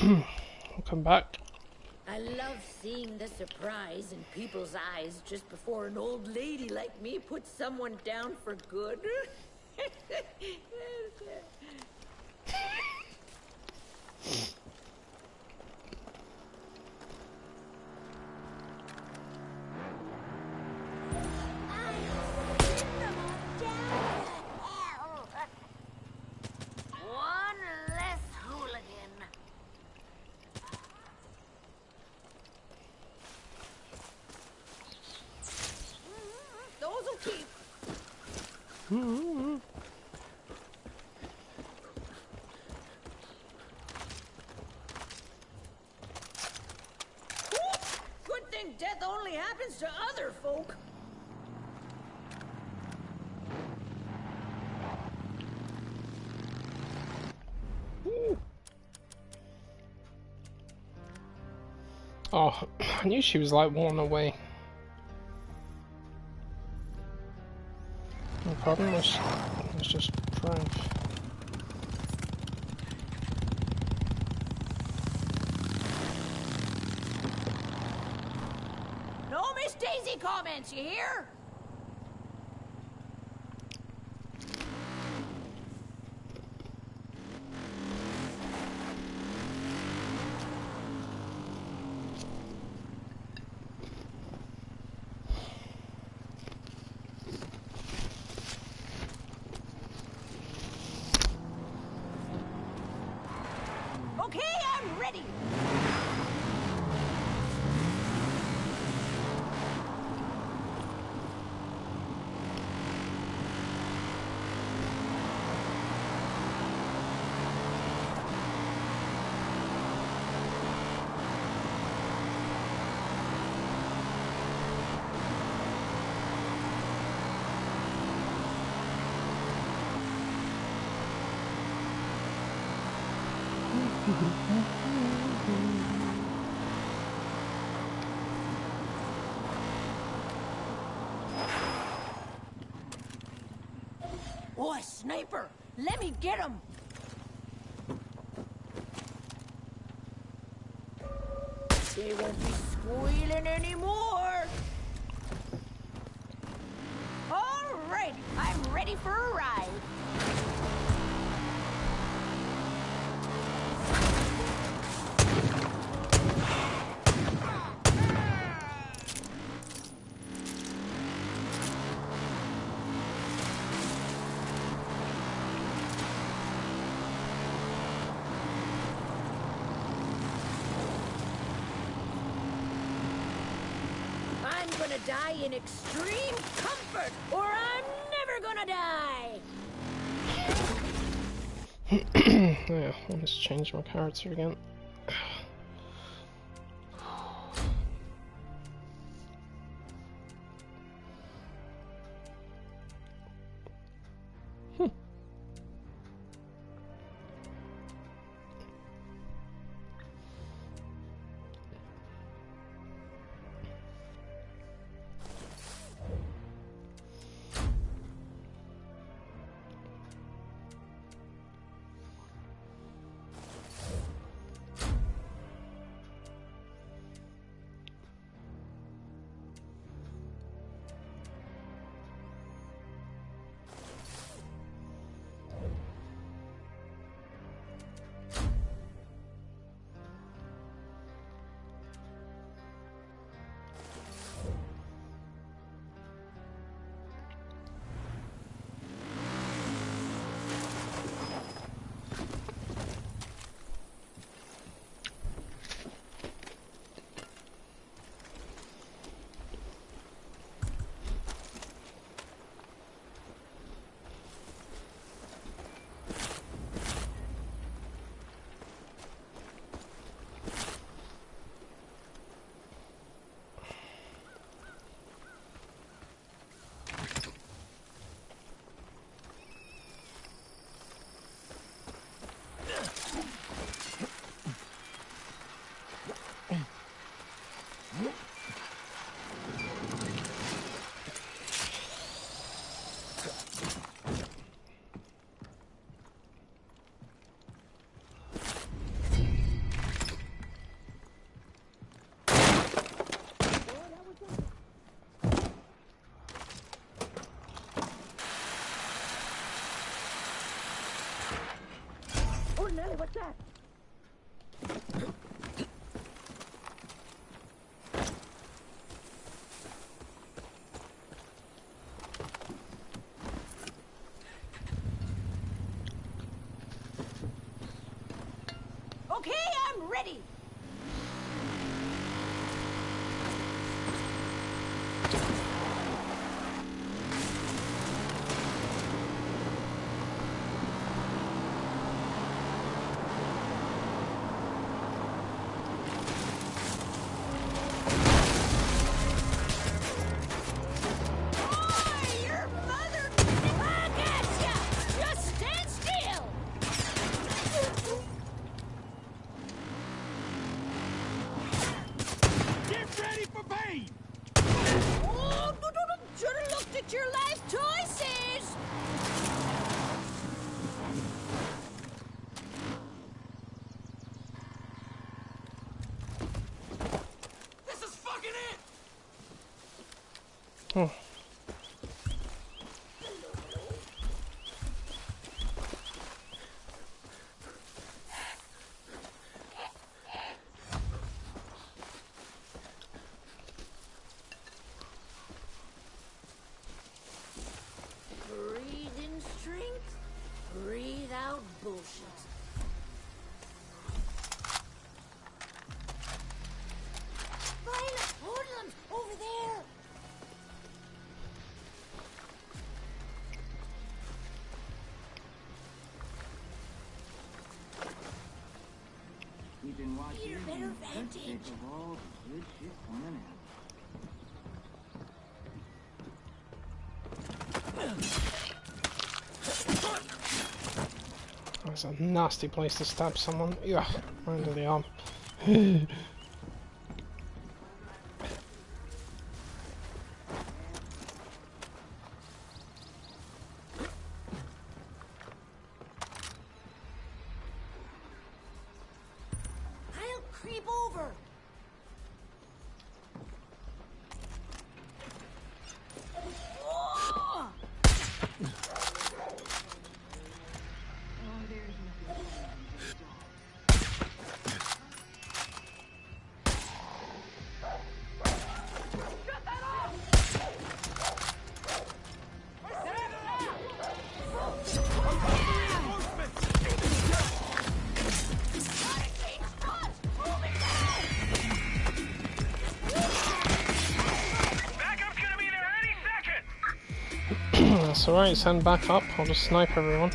I'll come back. I love seeing the surprise in people's eyes just before an old lady like me puts someone down for good. Good thing death only happens to other folk. Oh, I knew she was like one away. No problem, let's just drive. No Miss Daisy comments, you hear? Okay, I'm ready. Oh, a sniper! Let me get him! They won't be squealing anymore! All right, I'm ready for a ride. I'm gonna die in extreme comfort, or I'm never gonna die! Yeah, I'll just change my character again. that? Okay, I'm ready. Your life choices! This is fucking it! Oh. Breathe in strength, breathe out bullshit. Violet, hoodlums, over there! We've been watching Need a better vantage. of all the good shit coming out. That's a nasty place to stab someone. Yeah, right under the arm. I'll creep over. Oh! That's alright, send back up. I'll just snipe everyone.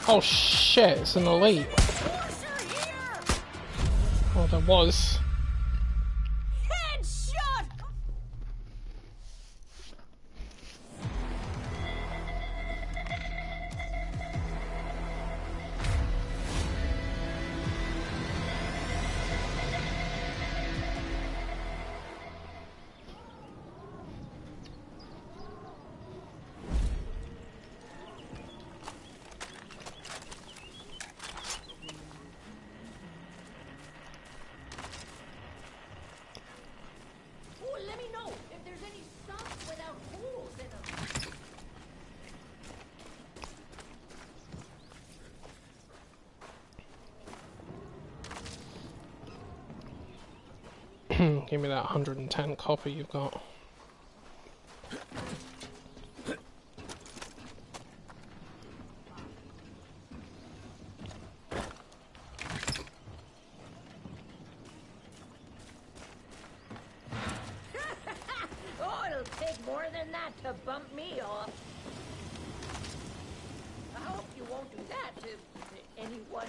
Oh shit, it's an elite. Well, there was. Headshot! Give me that 110 copper you've got. Oh, it'll take more than that to bump me off. I hope you won't do that to anyone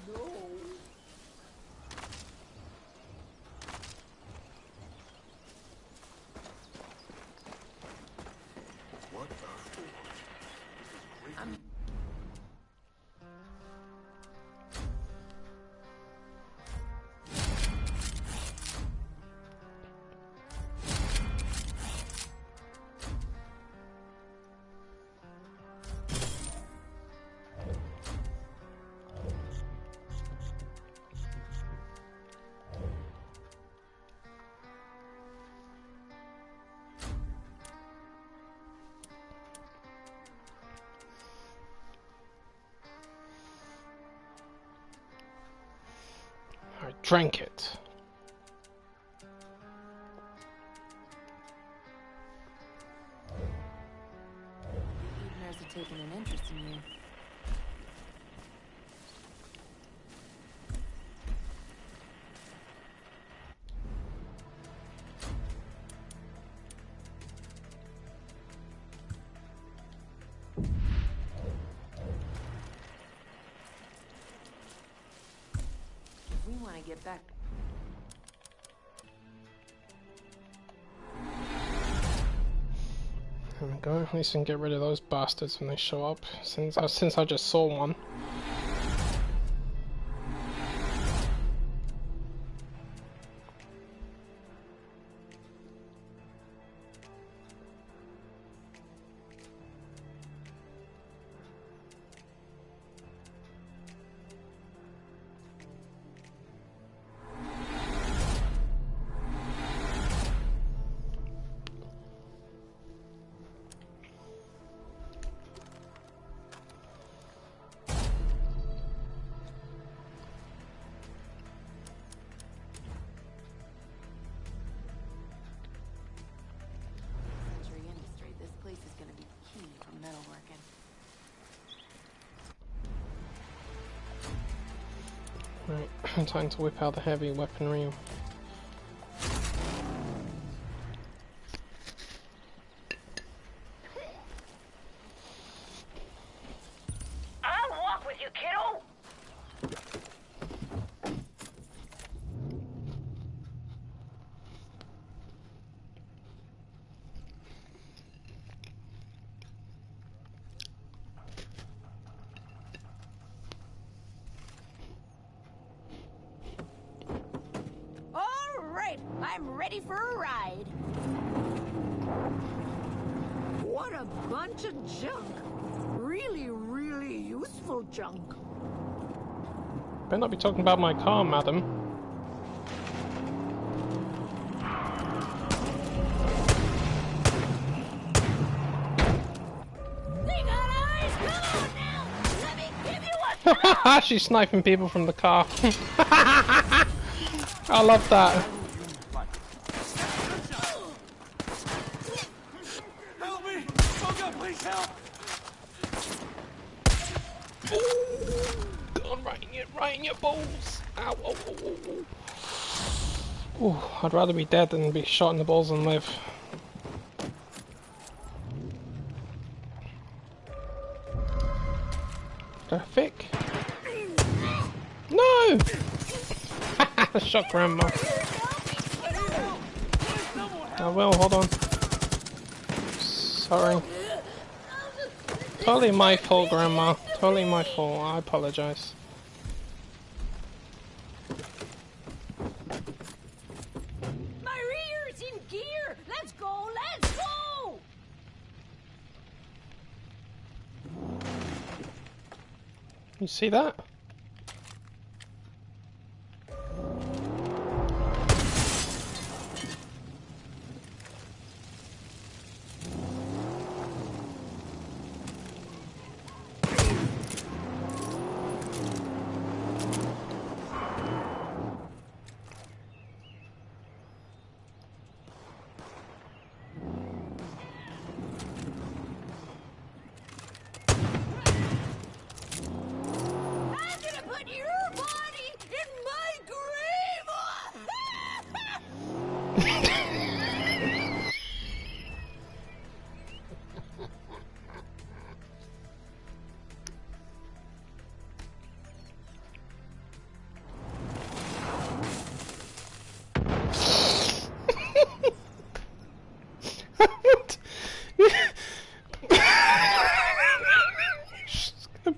you know. What the I'm I drank it. The Edeners have taken an interest in you. We want to get back. There we go. At least we can get rid of those bastards when they show up. Since I just saw one. Industry. This place is going to be key for metalworking. Right, time to whip out the heavy weaponry. I'll walk with you, kiddo. All right, I'm ready for a ride. What a bunch of junk. Really, really useful junk. Better not be talking about my car, madam. They got eyes! Come on now! Let me give you a shot! She's sniping people from the car. I love that. Help me! Oh God, please help! God, right in your balls. Ow, oh, oh, oh, oh. Ooh, I'd rather be dead than be shot in the balls and live. Perfect. No! Shot grandma. I will, hold on. Sorry. Totally my fault, grandma. Totally my fault. I apologize. My rear's in gear! Let's go! Let's go! You see that?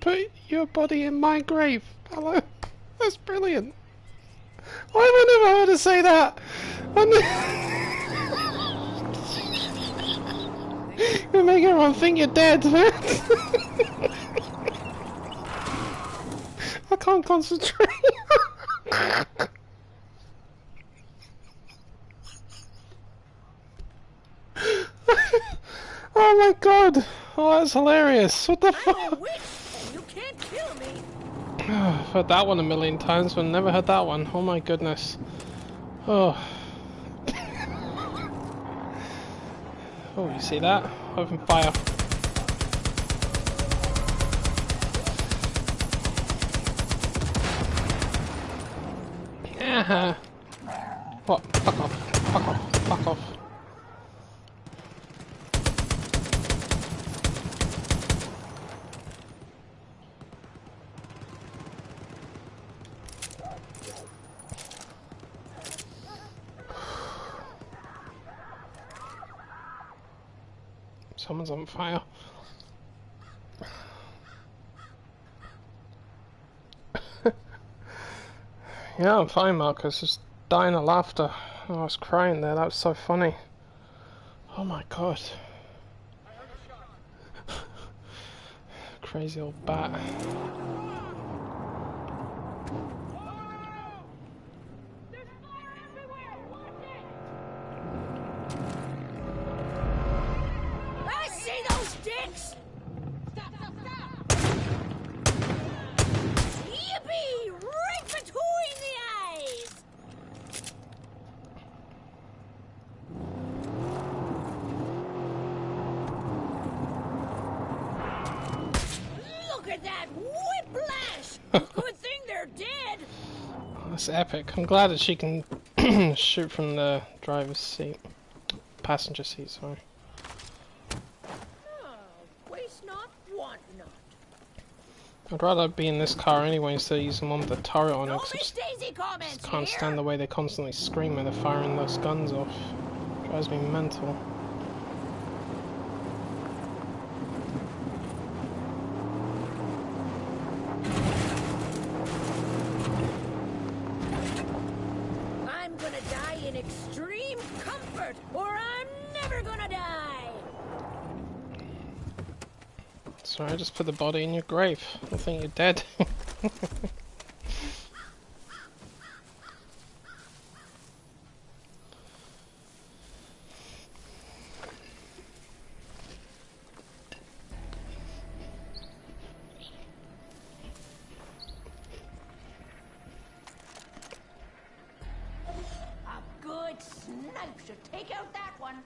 put your body in my grave. Hello? That's brilliant. Why have I never heard her say that? You make everyone think you're dead, man. I can't concentrate. Oh my god! Oh, that's hilarious. What the fuck? I'm a witch, and you can't kill me. I've heard that one a million times, but never heard that one. Oh my goodness. Oh. Oh, you see that? Open fire. Uh-huh. What? Fuck off. Fuck off. Fuck off. Someone's on fire. Yeah, I'm fine, Marcus. Just dying of laughter. Oh, I was crying there. That was so funny. Oh my god. Crazy old bat. I see those dicks! Stop! Yippee! Right between the eyes! Look at that whiplash! Good thing they're dead! Oh, that's epic. I'm glad that she can shoot from the driver's seat. Passenger seat, sorry. Oh, waste not, want not. I'd rather be in this car anyway instead of using one with the turret on it, No 'cause I Miss Daisy comments just can't here. stand the way they constantly scream when they're firing those guns off. Drives me mental. I'm gonna die in extreme comfort, or I'm never gonna die. Sorry, I just put the body in your grave. I think you're dead. A good snipe should take out that one.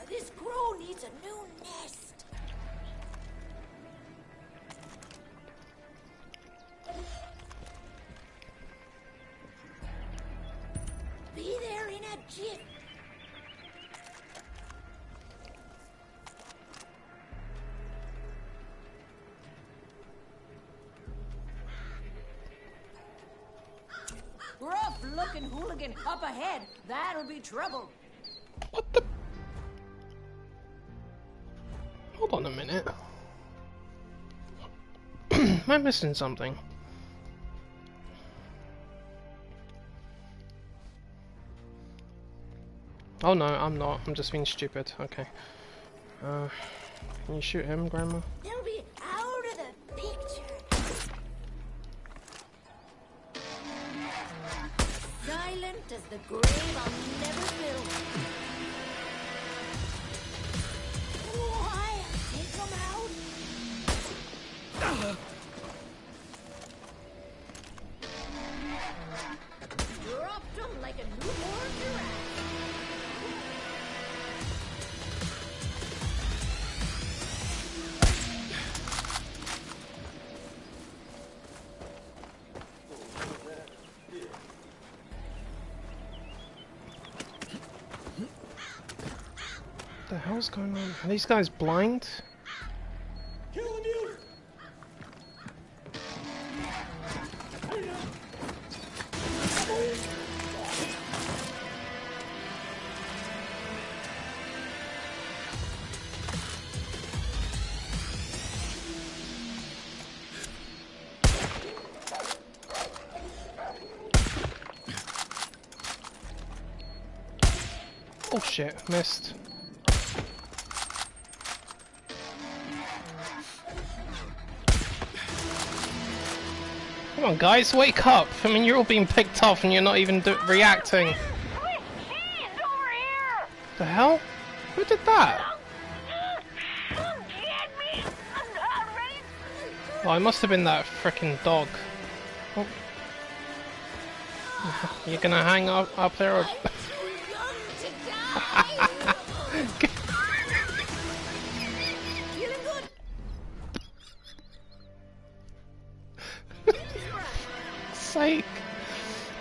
This crow needs a new nest. Be there in a jiff. Rough-looking hooligan up ahead. That'll be trouble. What the? Hold on a minute. Am I missing something? Oh no, I'm not. I'm just being stupid. Okay. Can you shoot him, Grandma? They'll be out of the picture. Silent as the grave I'll never fill. Why? Take them out. Dropped them like a newborn giraffe. What the hell's going on? Are these guys blind? Kill the mute! Oh shit, missed. Come on guys, wake up! I mean, you're all being picked off and you're not even reacting. The hell? Who did that? Oh, it must have been that frickin' dog. Oh. You're gonna hang up there or... Sake!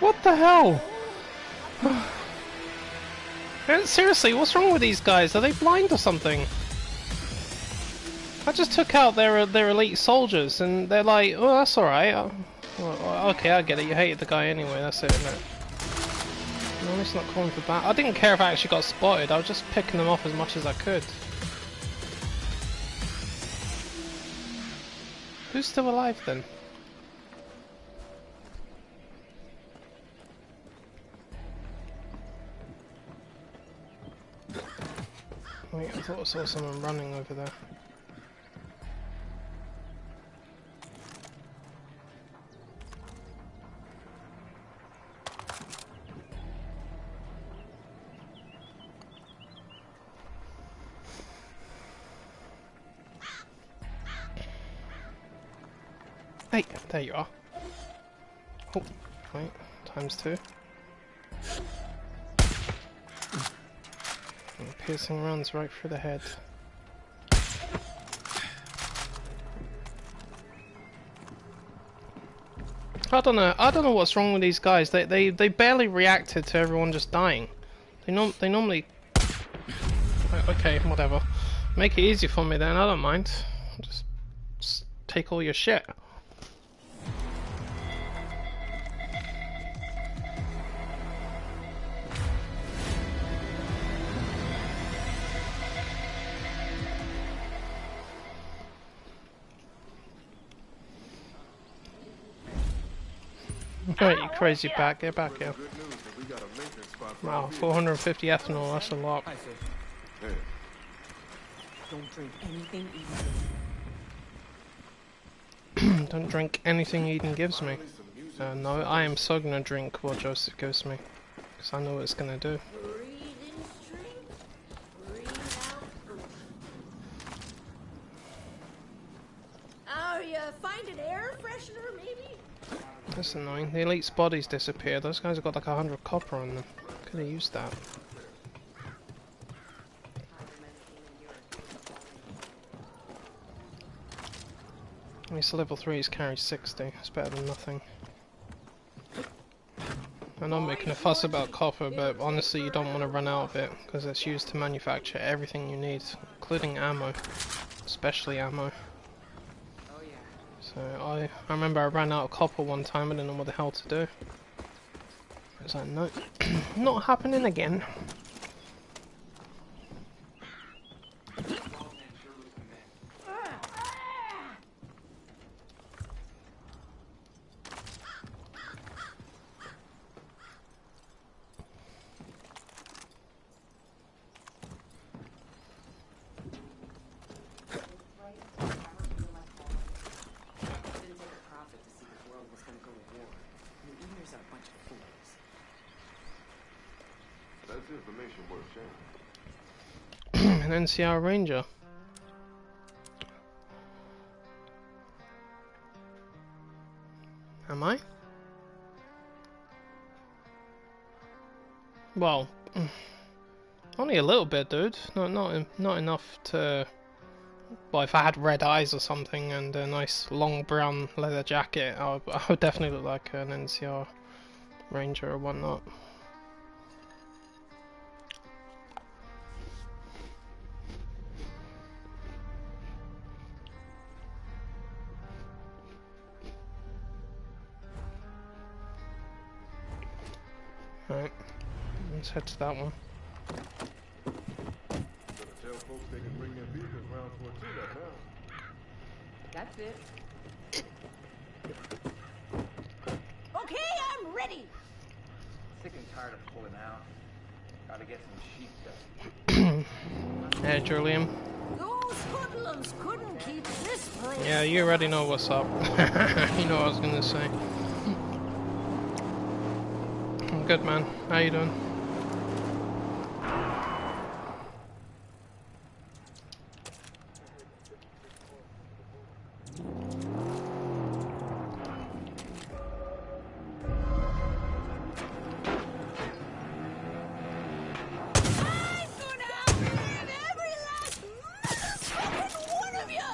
What the hell? Seriously, what's wrong with these guys? Are they blind or something? I just took out their elite soldiers, and they're like, "Oh, that's all right. Well, okay, I get it. You hated the guy anyway. That's it, isn't it?" No, it's not calling for that. I didn't care if I actually got spotted. I was just picking them off as much as I could. Who's still alive then? Wait, I thought I saw someone running over there. Hey, there you are. Oh, wait, ×2. Piercing runs right through the head. I don't know what's wrong with these guys. They barely reacted to everyone just dying. They normally... Okay, whatever. Make it easy for me then, I don't mind. Just take all your shit. Right, you crazy bat, get back here. Wow, 450 ethanol, that's a lot. Don't drink anything Eden. Don't drink anything Eden gives me. No, I am so gonna drink what Joseph gives me. Because I know what it's gonna do. Oh, you find an air freshener, maybe? That's annoying. The elite's bodies disappeared. Those guys have got like 100 copper on them. Could have used that. At least level 3s carry 60. It's better than nothing. I'm not making a fuss about copper, but honestly you don't want to run out of it, because it's used to manufacture everything you need, including ammo. Especially ammo. So I remember I ran out of copper one time, I didn't know what the hell to do. I was like, no, not happening again. An NCR Ranger. Am I? Well, only a little bit, dude. Not enough to. Well, if I had red eyes or something and a nice long brown leather jacket, I would definitely look like an NCR Ranger or whatnot. Alright, let's head to that one. Tell folks they can bring their vehicles round for a tune-up now. That's it. Okay, I'm ready. Sick and tired of pulling out. Gotta get some sheep dust. Hey, Julian. Those hoodlums couldn't keep this place. Yeah, you already know what's up. You know what I was gonna say. I'm good, man. How you doing? I'm gonna outlive every last motherfucking one of you!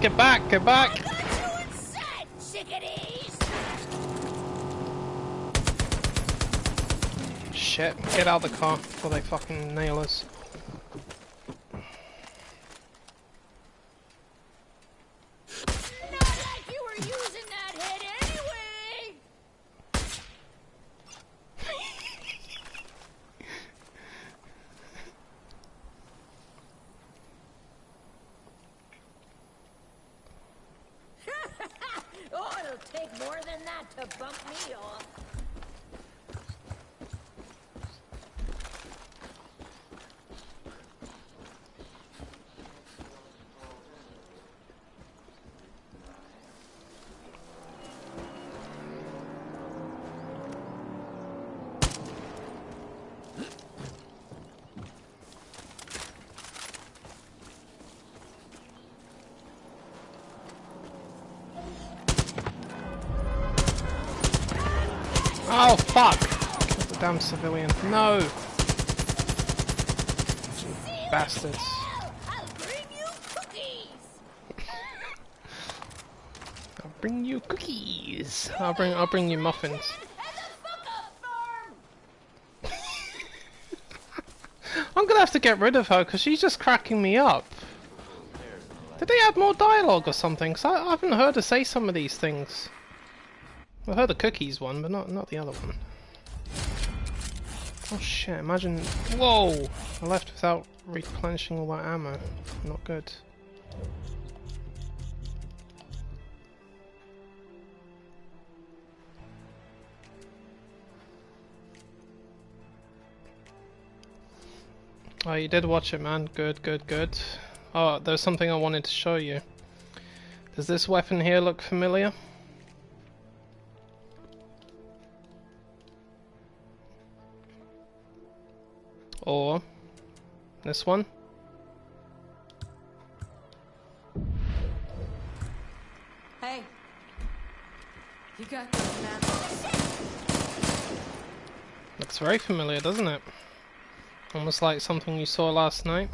Get back! Get back! I got you in sight, chickadees! Shit! Get out of the car before they fucking nail us. Not like you were using that head anyway! Oh, it'll take more than that to bump me off. Oh fuck! Killed the damn civilian. No! Bastards. I'll bring you cookies! I'll bring you cookies. I'll bring you muffins. And the fuck-up farm! I'm gonna have to get rid of her because she's just cracking me up. Did they add more dialogue or something? 'Cause I haven't heard her say some of these things. I heard the cookies one, but not the other one. Oh shit, imagine... Whoa! I left without replenishing all that ammo. Not good. Oh, you did watch it, man. Good, good, good. Oh, there's something I wanted to show you. Does this weapon here look familiar? Or this one? Hey. You got this, man. Looks very familiar, doesn't it? Almost like something you saw last night.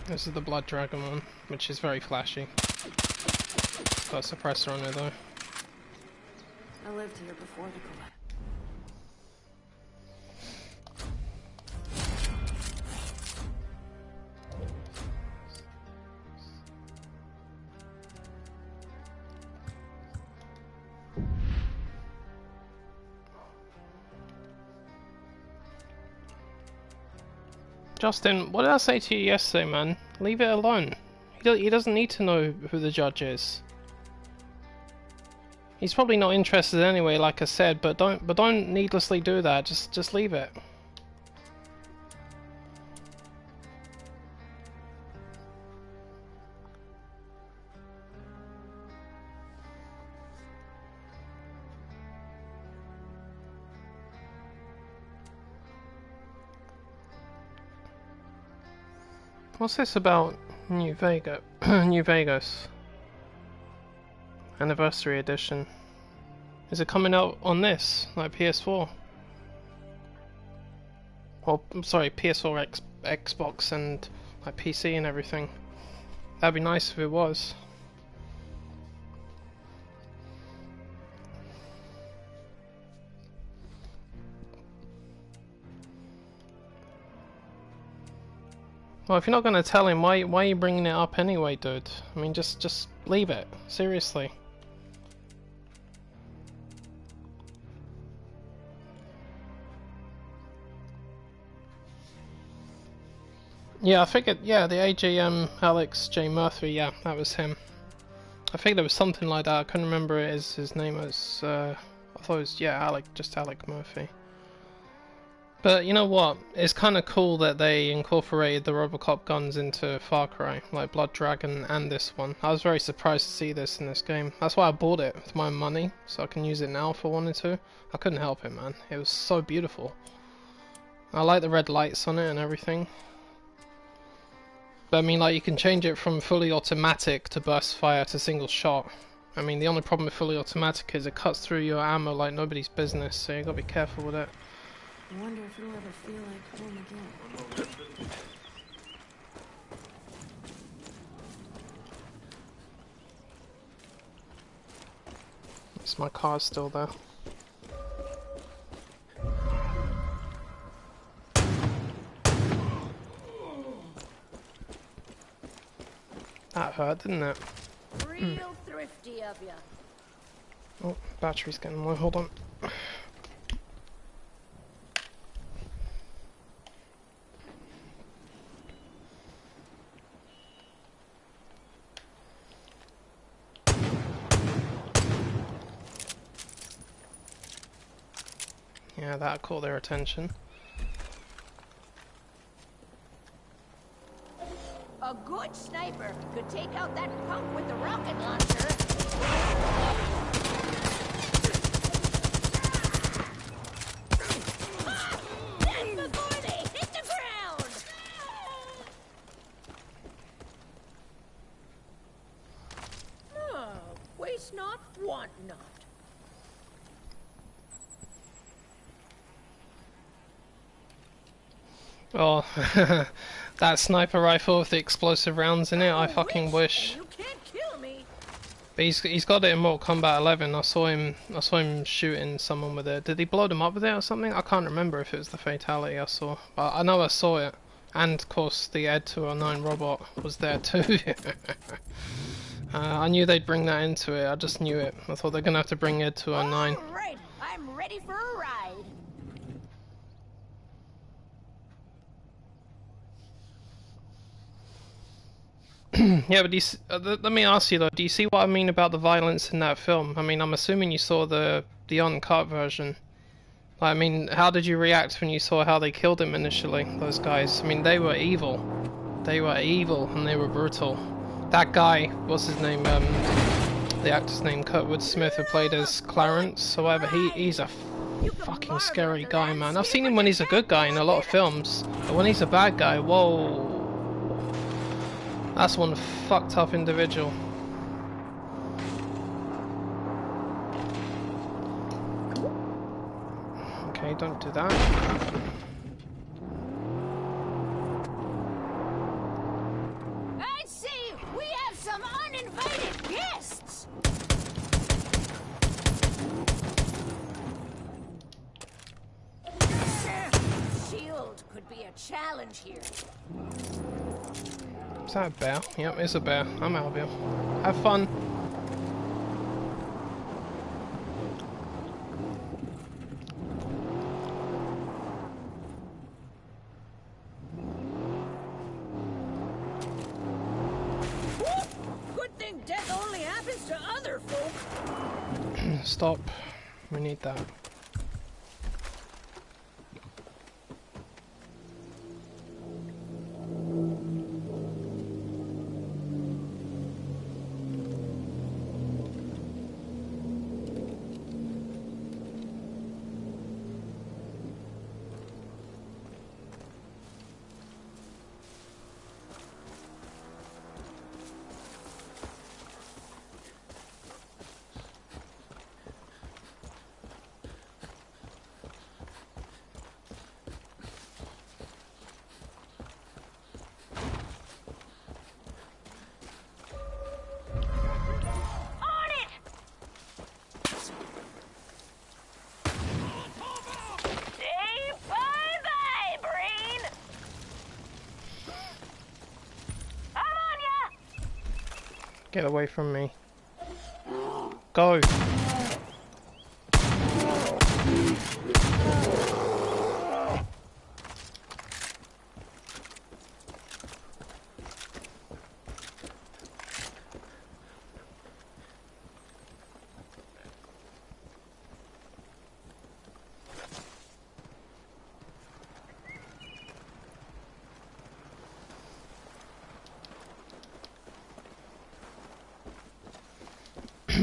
This is the Blood Dragon one, which is very flashy. Got a suppressor on it though. I lived here before the collapse. Justin, what did I say to you yesterday, man? Leave it alone. He doesn't need to know who the judge is. He's probably not interested anyway, like I said, but don't needlessly do that. Just leave it. What's this about New Vegas? New Vegas Anniversary Edition. Is it coming out on this, like PS4? Well, I'm sorry, PS4, Xbox, and like PC and everything. That'd be nice if it was. Well, if you're not gonna tell him, why are you bringing it up anyway, dude? I mean, just leave it. Seriously. Yeah, I figured. Yeah, the AGM Alex J Murphy. Yeah, that was him. I think there was something like that. I couldn't remember his name was. I thought it was Alec, just Alec Murphy. But you know what? It's kind of cool that they incorporated the Robocop guns into Farcry, like Blood Dragon and this one. I was very surprised to see this in this game. That's why I bought it with my money, so I can use it now if I wanted to. I couldn't help it, man. It was so beautiful. I like the red lights on it and everything. But I mean, like, you can change it from fully automatic to burst fire to single shot. I mean, the only problem with fully automatic is it cuts through your ammo like nobody's business, so you gotta be careful with it. I wonder if it'll ever feel like home again. It's my car's still there. That hurt, didn't it? Real thrifty of ya. Oh, battery's getting low, hold on. Yeah, that caught their attention. A good sniper could take out that punk with the rocket launcher. That's before they hit the ground! No, waste not, want not. Oh, that sniper rifle with the explosive rounds in it, I fucking wish. You can't kill me. But he's got it in Mortal Kombat 11. I saw him shooting someone with it. Did he blow them up with it or something? I can't remember if it was the fatality I saw. But I know I saw it. And of course the Ed 209 robot was there too. I knew they'd bring that into it. I just knew it. I thought they're gonna have to bring Ed 209. All right, I'm ready for a ride. Yeah, but let me ask you though, do you see what I mean about the violence in that film? I mean, I'm assuming you saw the uncut version. I mean, how did you react when you saw how they killed him initially, those guys? I mean, they were evil. They were evil and they were brutal. That guy, what's his name, the actor's name, Kurtwood Smith, who played as Clarence, or whatever, he's a fucking scary guy, man. I've seen him when he's a good guy in a lot of films, but when he's a bad guy, whoa. That's one fucked up individual. Okay, don't do that. I see we have some uninvited guests. Shield could be a challenge here. Is that a bear? Yep, it's a bear. I'm out of here. Have fun. Good thing death only happens to other folk. Stop. We need that. Get away from me. Go!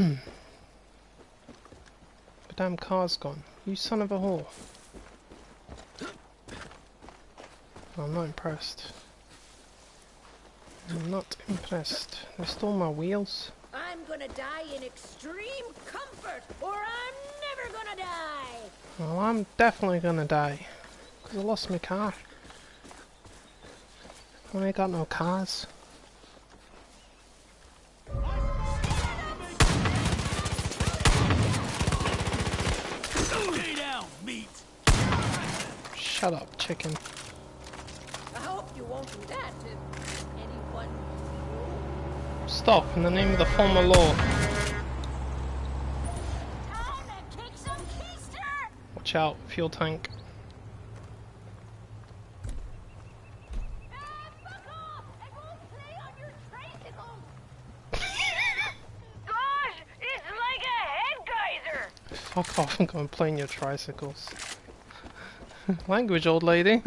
The damn car's gone. You son of a whore. I'm not impressed. I'm not impressed. They stole my wheels. I'm gonna die in extreme comfort, or I'm never gonna die. Well, I'm definitely gonna die. Because I lost my car. I ain't got no cars. Stay down, meat. Shut up, chicken. I hope you won't do that to anyone. Stop, in the name of the former law. Time to kick some keister! Watch out, fuel tank. Fuck off! I won't play on your tricycle! Gosh, it's like a head geyser! Fuck off and go and play in your tricycles. Language, old lady.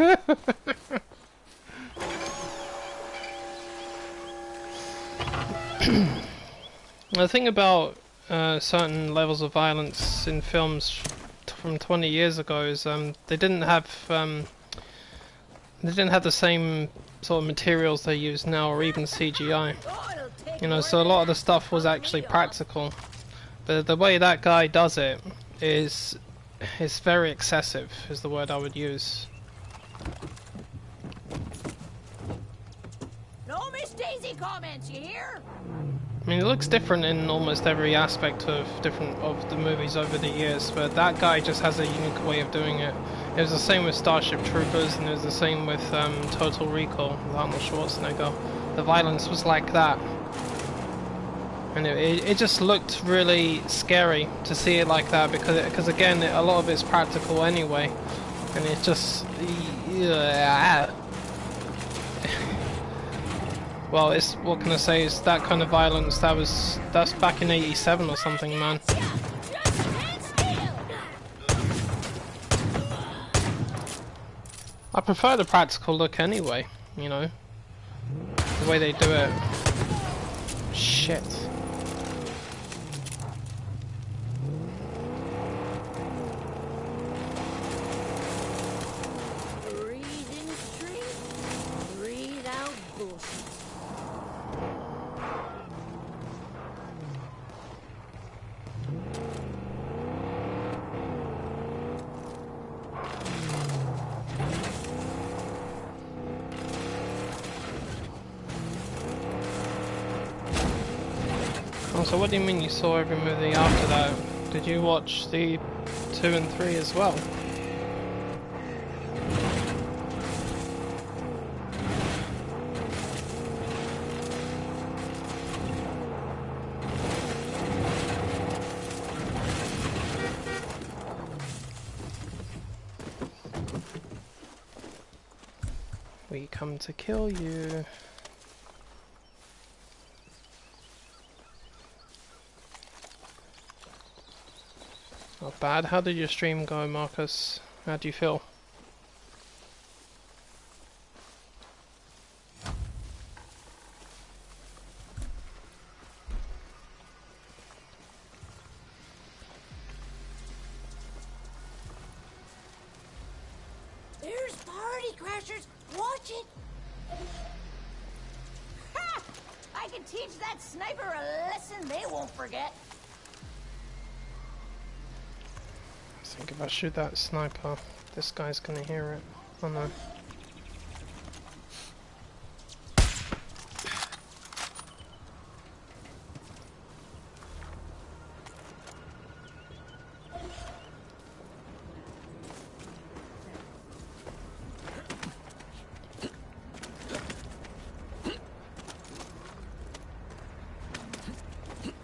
The thing about certain levels of violence in films from 20 years ago is they didn't have the same sort of materials they use now, or even CGI. You know, so a lot of the stuff was actually practical. But the way that guy does it is very excessive, is the word I would use. No Miss Daisy comments, you hear? I mean, it looks different in almost every aspect of the movies over the years, but that guy just has a unique way of doing it. It was the same with Starship Troopers, and it was the same with Total Recall with Arnold Schwarzenegger. The violence was like that. And it just looked really scary to see it like that, because again, a lot of it's practical anyway, and it just... Well, it's, what can I say, it's that kind of violence, that's back in 87 or something, man. I prefer the practical look anyway, you know, the way they do it. Shit. Breathe in strength, breathe out bullshit. Oh, so what do you mean you saw every movie after that? Did you watch the 2 and 3 as well? We come to kill you. Not bad. How did your stream go, Marcus? How do you feel? There's party crashers. Watch it. Ha! I can teach that sniper a lesson they won't forget. I think if I shoot that sniper, this guy's gonna hear it. Oh no.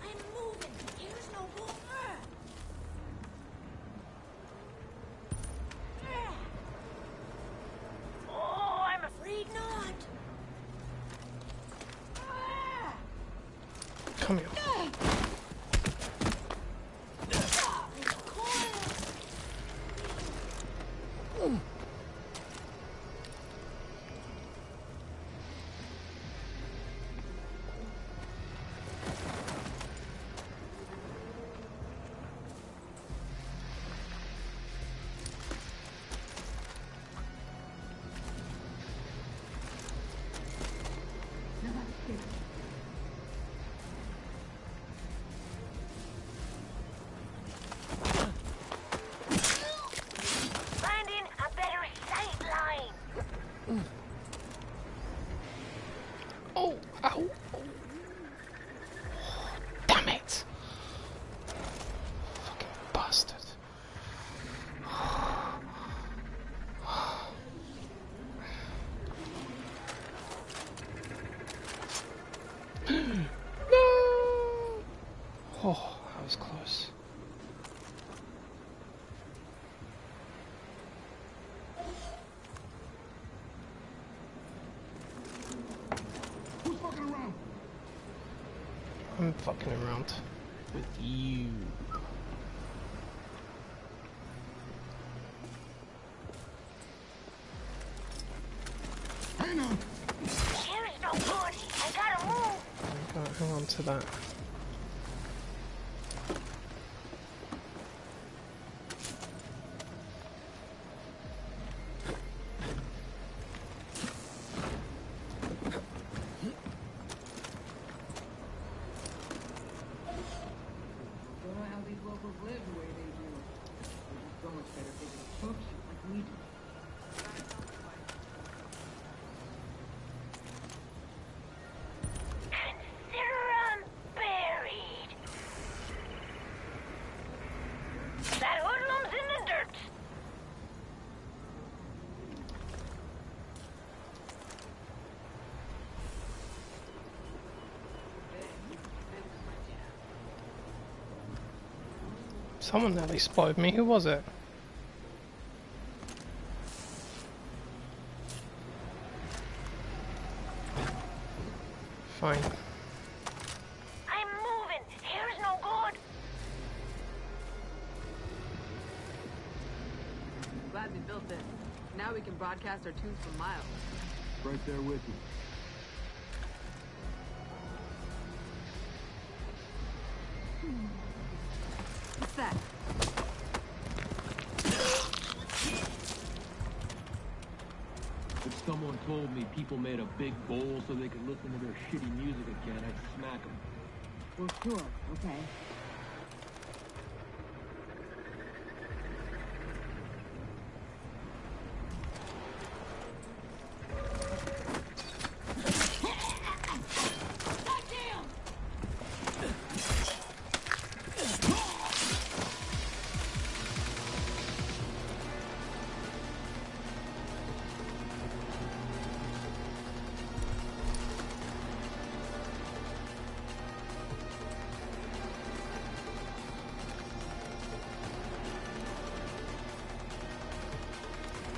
I'm moving. There's no more. Oh, I'm afraid not. Come here. Oh, that was close. Who's fucking around? I'm fucking around with you. Hang on. Here's no good. I gotta move. Gotta hang on to that. Don't know how these locals live the way they do. They're just so much better taking chunks like we do. Consider 'em buried. That hoodlum's in the dirt. Someone nearly spotted me. Who was it? Fine. I'm moving. Here's no good. Glad we built this. Now we can broadcast our tunes for miles. Right there with you. What's that? If someone told me people made a big bowl so they could listen to their shitty music again, I'd smack them. Well, sure. Okay.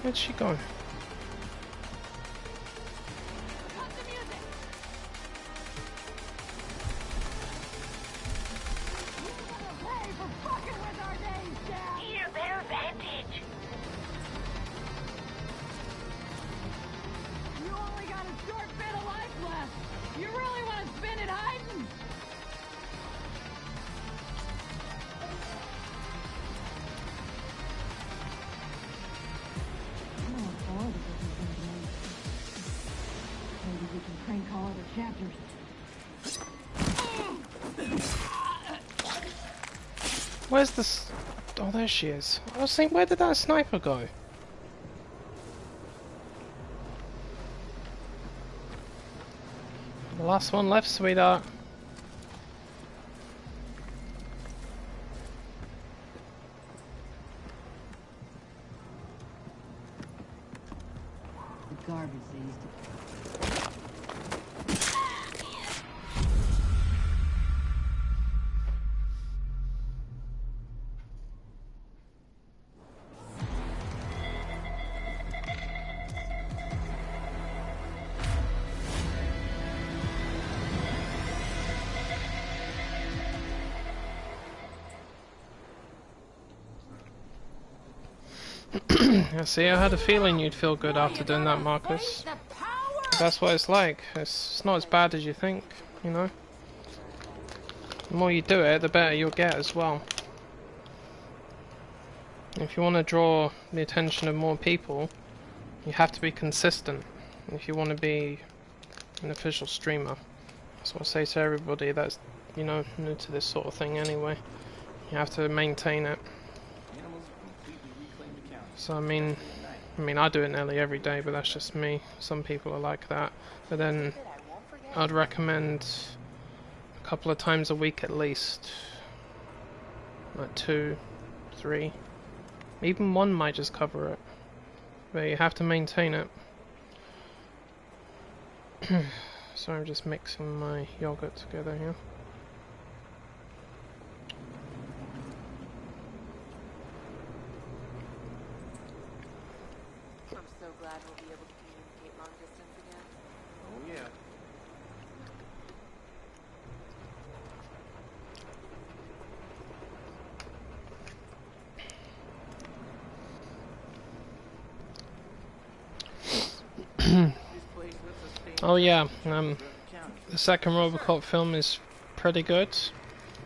Where'd she go? Need a better vantage. You only got a short bit of life left. You really want to spend it hiding? Maybe we can crank all other chapters. Where's this? Oh, there she is. I was saying, where did that sniper go? The last one left, sweetheart. The garbage they used to. Yeah, see, I had a feeling you'd feel good after doing that, Marcus. That's what it's like. It's not as bad as you think, you know? The more you do it, the better you'll get as well. If you want to draw the attention of more people, you have to be consistent. If you want to be an official streamer. That's what I say to everybody that's, you know, new to this sort of thing anyway. You have to maintain it. So I mean I do it nearly every day, but that's just me. Some people are like that. But then I'd recommend a couple of times a week at least. Like 2, 3. Even 1 might just cover it. But you have to maintain it. So I'm just mixing my yogurt together here. Oh yeah, the second Robocop film is pretty good.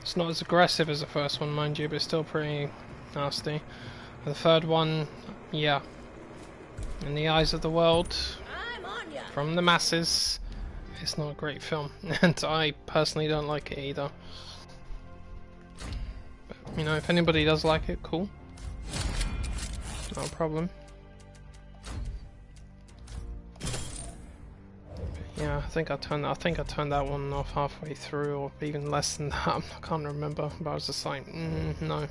It's not as aggressive as the first one, mind you, but it's still pretty nasty. The third one, yeah. In the eyes of the world, I'm on ya. from the masses, it's not a great film, and I personally don't like it either. But, you know, if anybody does like it, cool. Not a problem. Yeah, I think I turned that one off halfway through, or even less than that. I can't remember, but I was just like, no.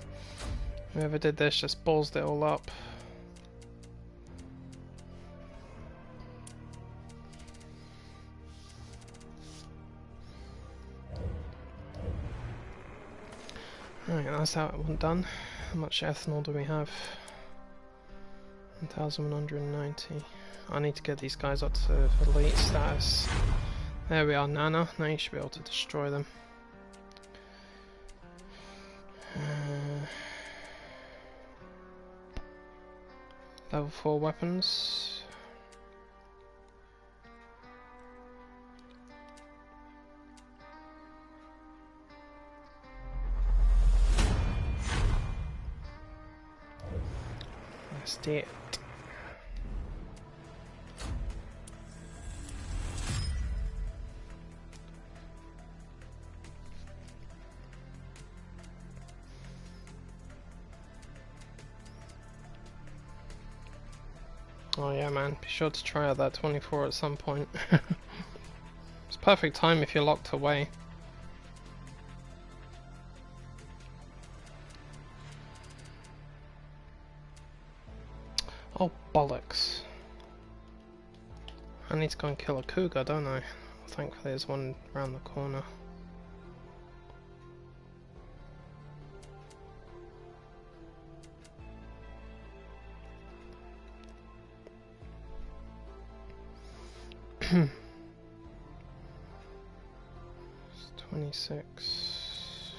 Whoever did this just ballsed it all up. Alright, that's that one done. How much ethanol do we have? 1,190. I need to get these guys up to elite status. There we are, Nana. Now you should be able to destroy them. Level 4 weapons. That's it. Oh yeah man, be sure to try out that 24 at some point. It's perfect time if you're locked away. Oh bollocks. I need to go and kill a cougar, don't I? Thankfully there's one around the corner. It's 26.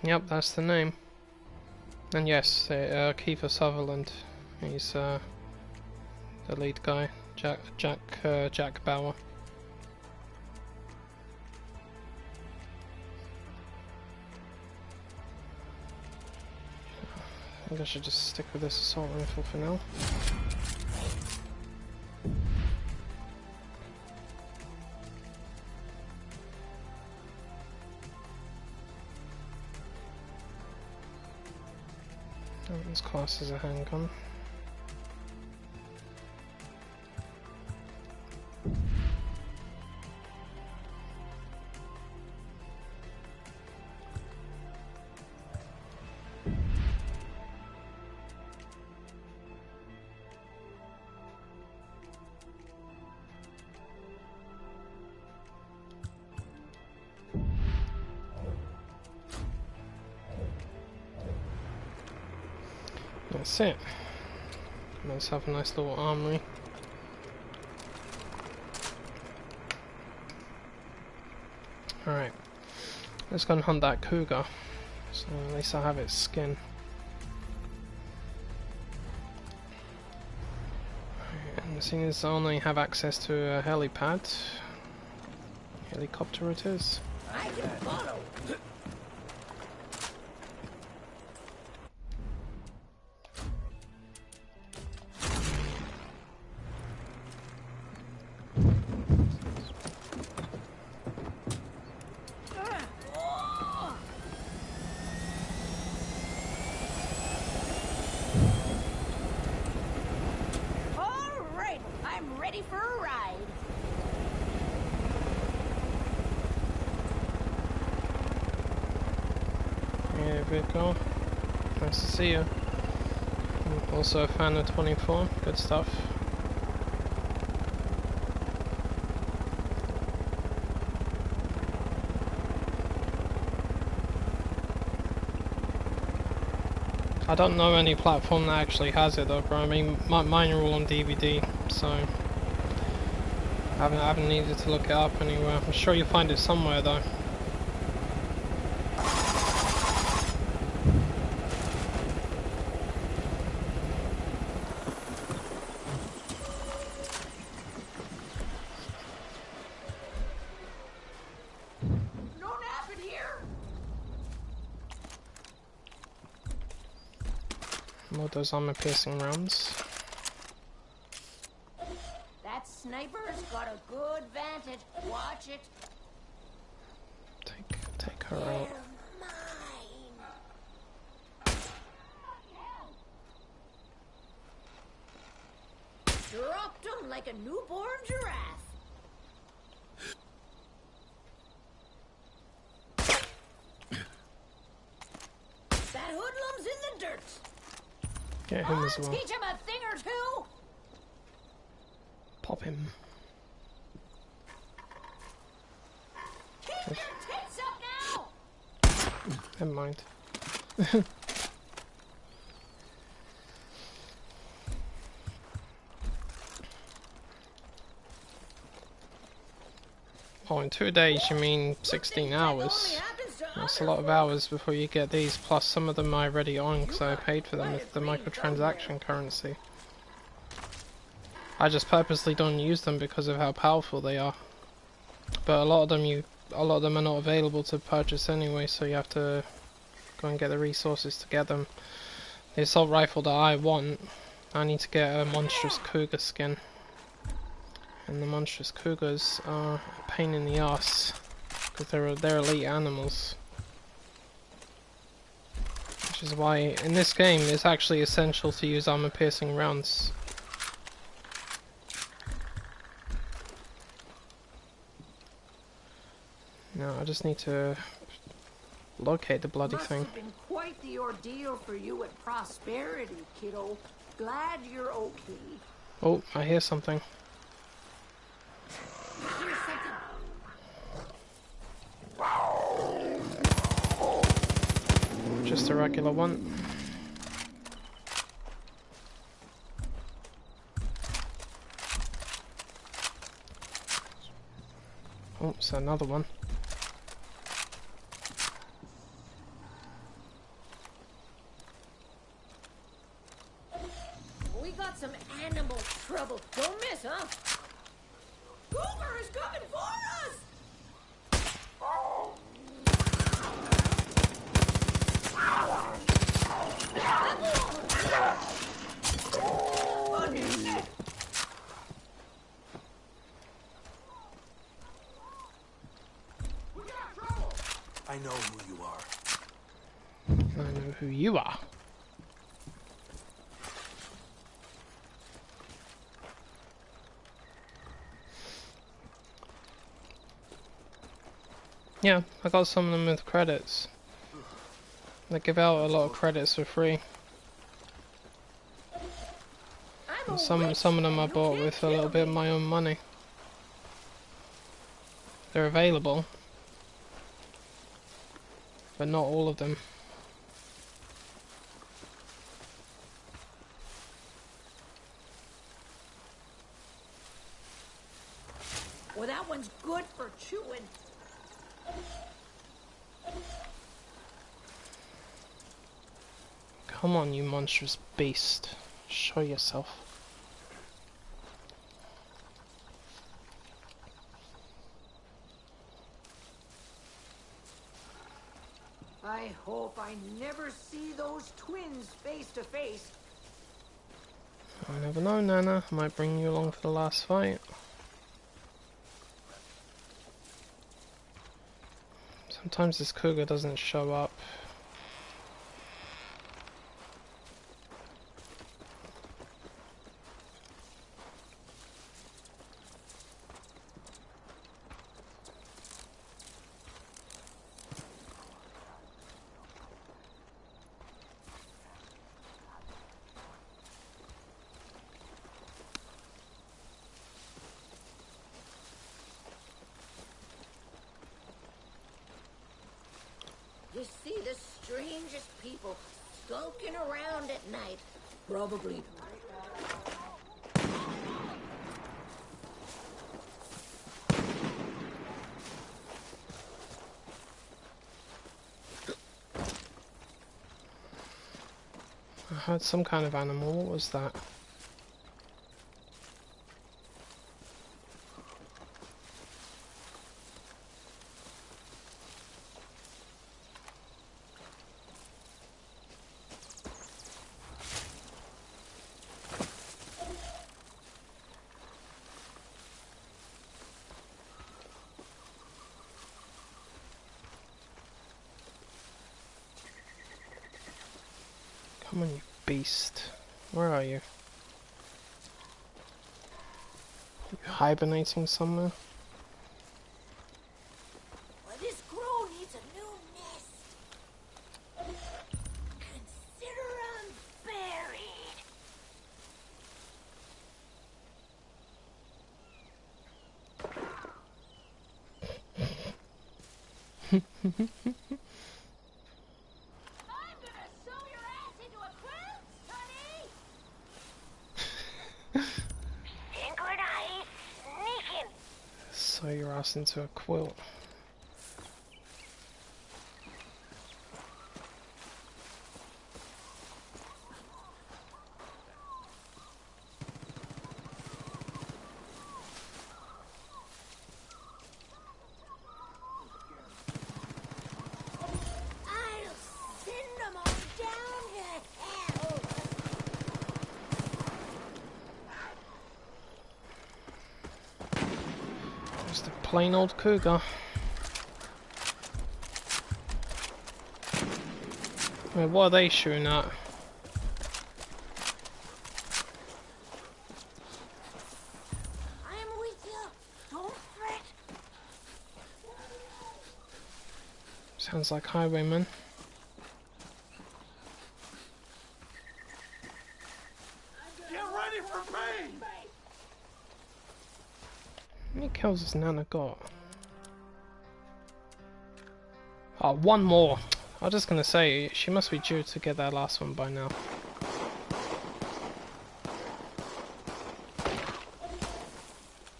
Yep, that's the name. And yes, Kiefer Sutherland. He's the lead guy, Jack Bauer. I think I should just stick with this assault rifle for now. That one's classed as a handgun. That's it. Let's have a nice little armory. Alright, let's go and hunt that cougar. So at least I have its skin. And seeing as I only have access to a helipad, helicopter it is. I can follow. Vehicle. Nice to see you. I'm also a fan of 24. Good stuff. I don't know any platform that actually has it though, bro. I mean, mine are all on DVD, so I haven't needed to look it up anywhere. I'm sure you'll find it somewhere though. More of those armor-piercing rounds. That sniper's got a good vantage. Watch it. Take her out. Dropped him like a newborn giraffe. That hoodlum's in the dirt. Get him as well. Teach him a thing or two. Pop him. Keep your tits up now. Never mind. Oh, in 2 days you mean 16 hours. That's a lot of hours before you get these, plus some of them I already own because I paid for them with the microtransaction currency. I just purposely don't use them because of how powerful they are. But a lot of them are not available to purchase anyway, so you have to go and get the resources to get them. The assault rifle that I want, I need to get a monstrous cougar skin. And the monstrous cougars are a pain in the ass because they're elite animals. Which is why in this game it's actually essential to use armor piercing rounds. Now I just need to locate the bloody thing. Must have been quite the ordeal for you at Prosperity, kiddo. Glad you're okay. Oh, I hear something. Here's something. Just a regular one. Oh, it's another one. We got some animal trouble. Don't miss, huh? Cougar is coming for us! I know who you are. I know who you are. Yeah, I got some of them with credits. They give out a lot of credits for free. And some of them I bought with a little bit of my own money. They're available, but not all of them. Well, that one's good for chewing. Come on, you monstrous beast. Show yourself. I hope I never see those twins face to face. I never know, Nana. I might bring you along for the last fight. Sometimes this cougar doesn't show up. You see the strangest people skulking around at night. Probably. I heard some kind of animal. What was that? Come on, you beast. Where are you? You hibernating somewhere? Well, this crow needs a new nest. Consider 'em buried. I'm gonna sew your ass into a quilt, Sonny! Synchronized sneaking. Sew your ass into a quilt. I'll send them all down to hell. Just a plain old cougar. Wait, what are they shooting at? I'm with you. Don't fret. Sounds like highwaymen. Get ready for me! How many kills has Nana got? Oh, one more. I was just gonna say, she must be due to get that last one by now.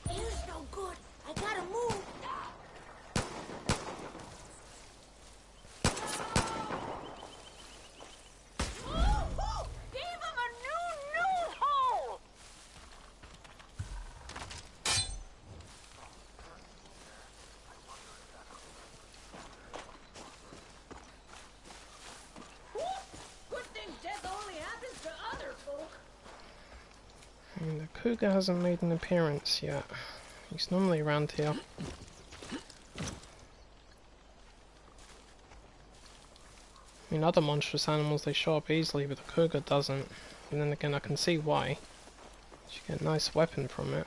Here's no good. I gotta move. Gave him a new hole. Good thing death only happens to other folk. I mean, the cougar hasn't made an appearance yet. He's normally around here. I mean, other monstrous animals, they show up easily, but the cougar doesn't. And then again, I can see why. You get a nice weapon from it.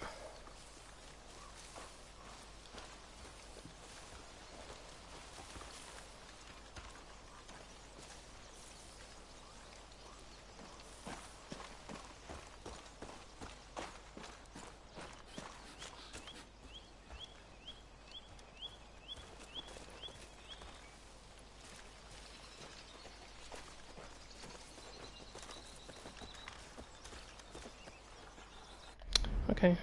Okay.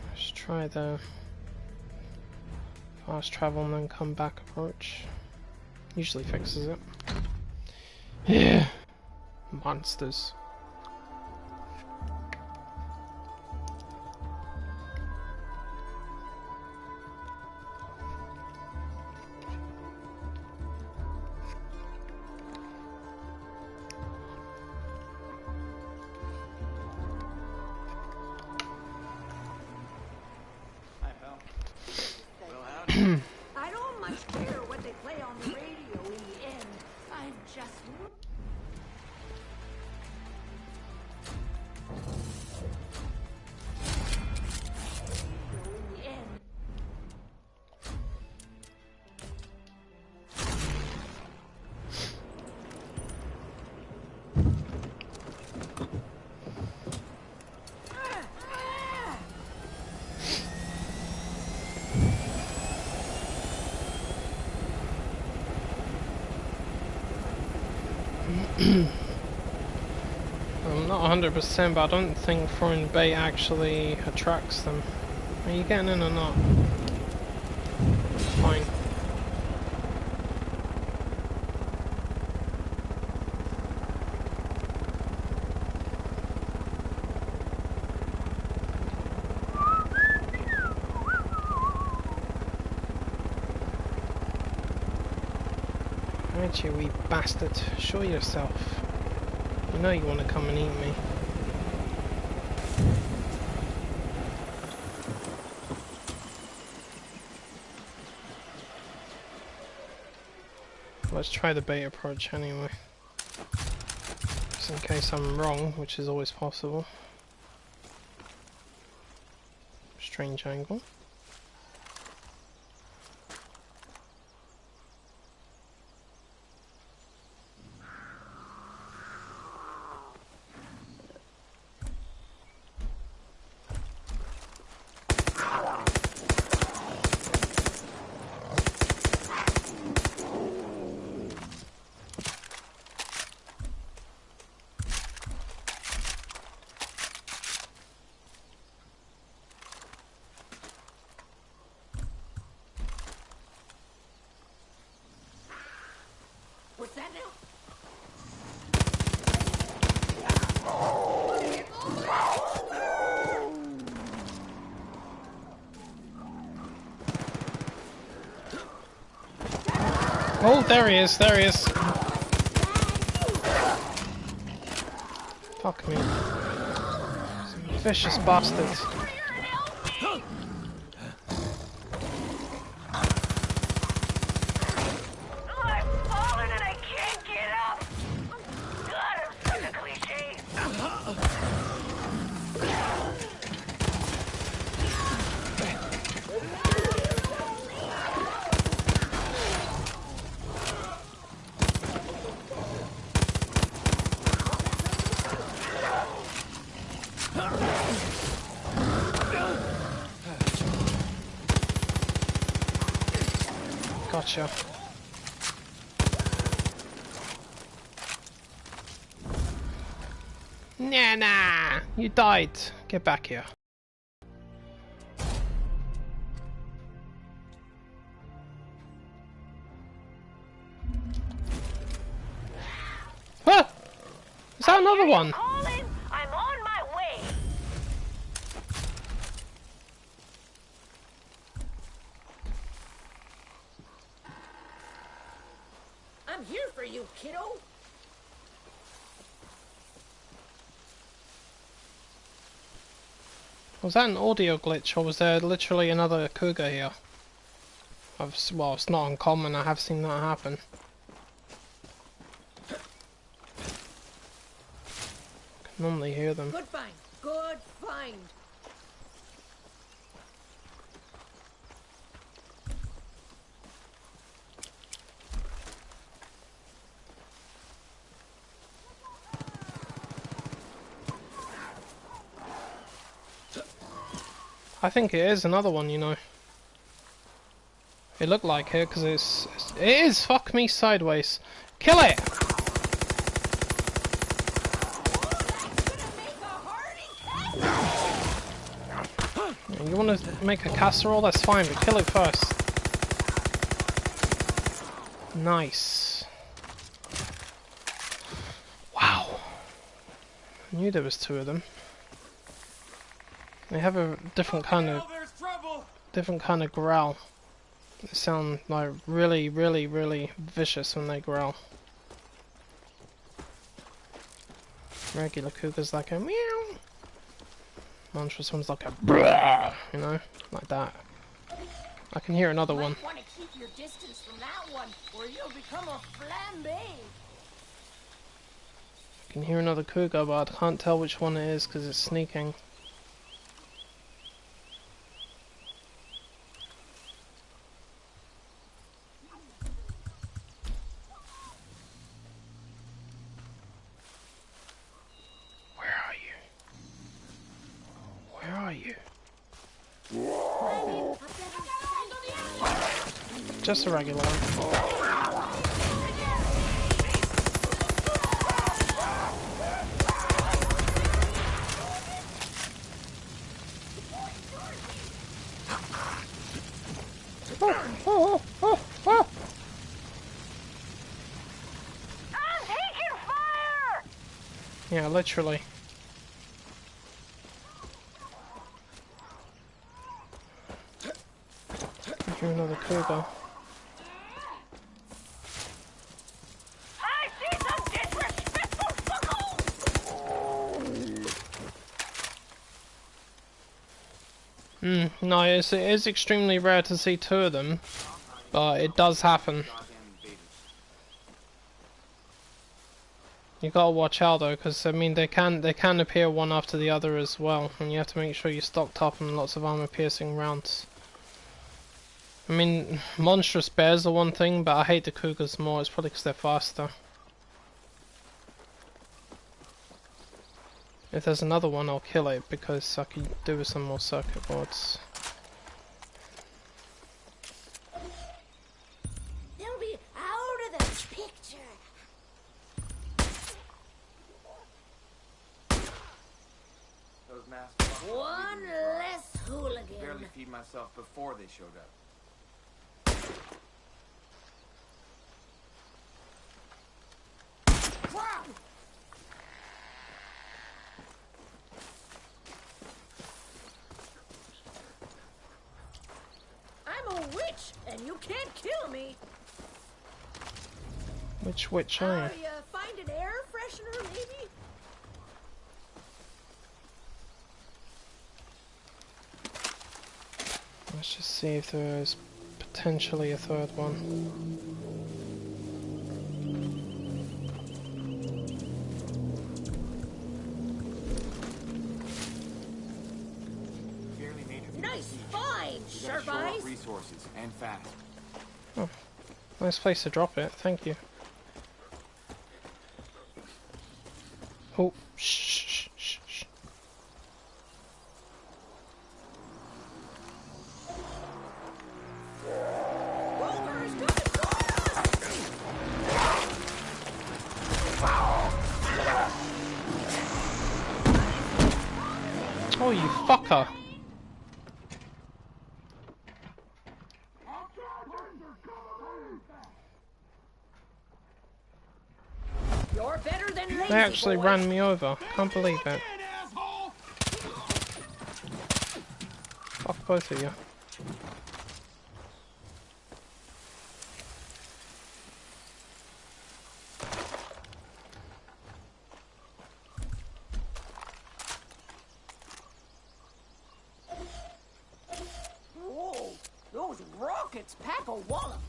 Let's try the fast travel and then come back approach. Usually fixes it. Yeah. Monsters. I don't much care what they play on the radio in the end. I'm just... in the end. I'm not 100%, but I don't think throwing bait actually attracts them. Are you getting in or not? Fine. Right, you wee bastard. Show yourself. You know you want to come and eat me. Let's try the bait approach anyway. Just in case I'm wrong, which is always possible. Strange angle. What's that now? Oh, there he is, there he is. Fuck me. Some vicious bastards. Gotcha. Nah, you died. Get back here. Ah! Is that another one? I'm on my way. I'm here for you, kiddo. Was that an audio glitch, or was there literally another cougar here? Well, it's not uncommon, I have seen that happen. Can normally hear them. Good find. Good find. I think it is another one, you know. It looked like it, because it is! Fuck me sideways. Kill it! You want to make a casserole? That's fine, but kill it first. Nice. Wow. I knew there was two of them. They have a different kind of growl. They sound like really, really, really vicious when they growl. Regular cougars like a meow. Monstrous one's like a brrrr, you know, like that. I can hear another one. Want to keep your distance from that one, or you'll become a flambe. I can hear another cougar, but I can't tell which one it is because it's sneaking. Just a regular one. I'm taking fire! Yeah, literally. Here's another cougar. No, it is extremely rare to see two of them, but it does happen. You gotta watch out though, because I mean they can appear one after the other as well, and you have to make sure you're stocked up on lots of armor-piercing rounds. I mean, monstrous bears are one thing, but I hate the cougars more. It's probably because they're faster. If there's another one, I'll kill it because I can do with some more circuit boards. They'll be out of the picture. Those masks. One less I hooligan. barely feed myself before they showed up. I'm a witch, and you can't kill me. Which witch are you? You find an air freshener, maybe? Let's just see if there is potentially a third one. Nice find, We gotta sharp shore up eyes. resources and fast. Oh, nice place to drop it. Thank you. Oh, shh, shh, shh, shh. Ogre is coming toward us! Oh, you fucker! You're better than lazy They actually boy. ran me over. Can't believe it. Fuck both of you. Whoa, those rockets pack a wallop.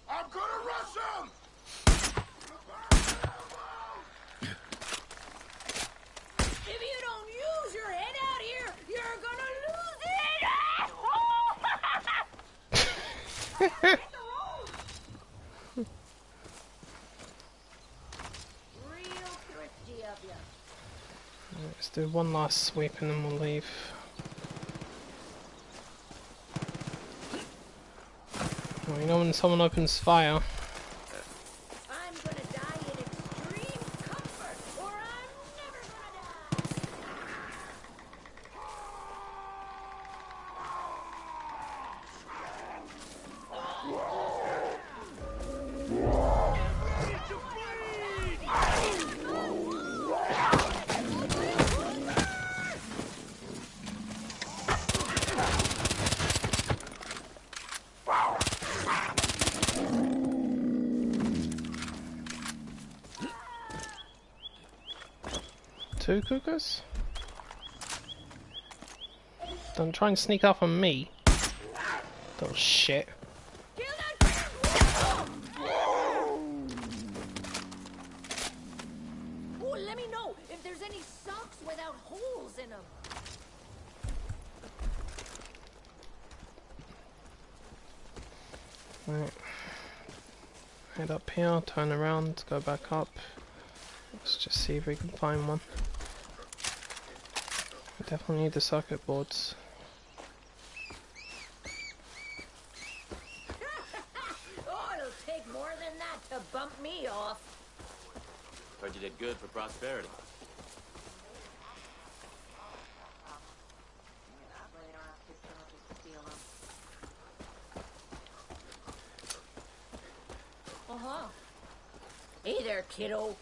I'm gonna rush him! If you don't use your head out here, you're gonna lose it! Real thrifty of you. Let's do one last sweep and then we'll leave. Well, you know when someone opens fire, I'm gonna die in extreme comfort, or I'm never gonna die! two cougars? Don't try and sneak up on me. Little shit. Kill that! Oh, let me know if there's any socks without holes in them. Right. Head up here, turn around, go back up. Let's just see if we can find one. We definitely need the circuit boards. Oh, it'll take more than that to bump me off. Heard you did good for prosperity. Uh-huh. Hey there, kiddo.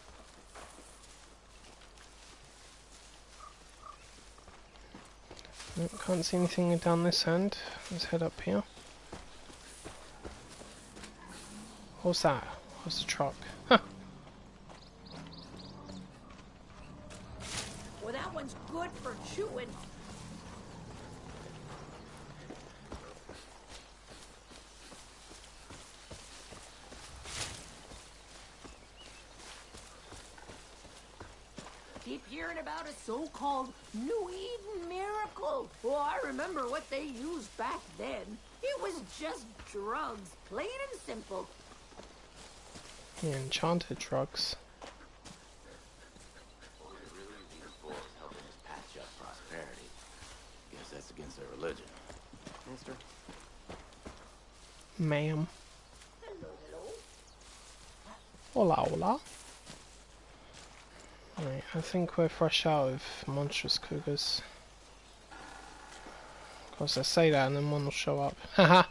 Nope, can't see anything down this end. Let's head up here. What's that? What's the truck? Huh. Well, that one's good for chewing. keep hearing about a so-called New Eden miracle. Oh, I remember what they used back then. It was just drugs, plain and simple. Yeah, enchanted drugs. Well, they really these boys helping us patch up prosperity. Guess that's against their religion. Mister? Ma'am. Hello, hello. Hola, hola. Right, I think we're fresh out of monstrous cougars. Of course, I say that and then one will show up. Haha!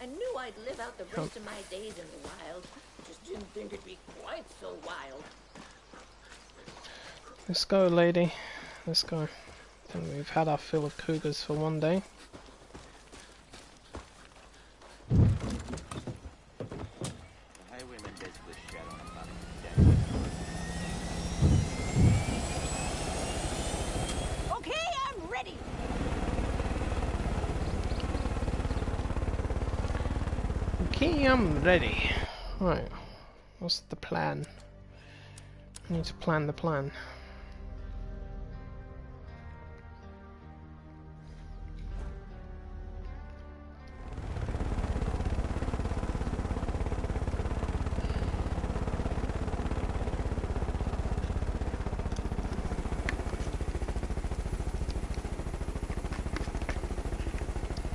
I knew I'd live out the rest of my days in the wild. Just didn't think it'd be quite so wild. Let's go, lady. Let's go. I think we've had our fill of cougars for one day. The highwaymen basically shat on about it. Okay, I'm ready. Okay, I'm ready. Right. What's the plan? I need to plan the plan.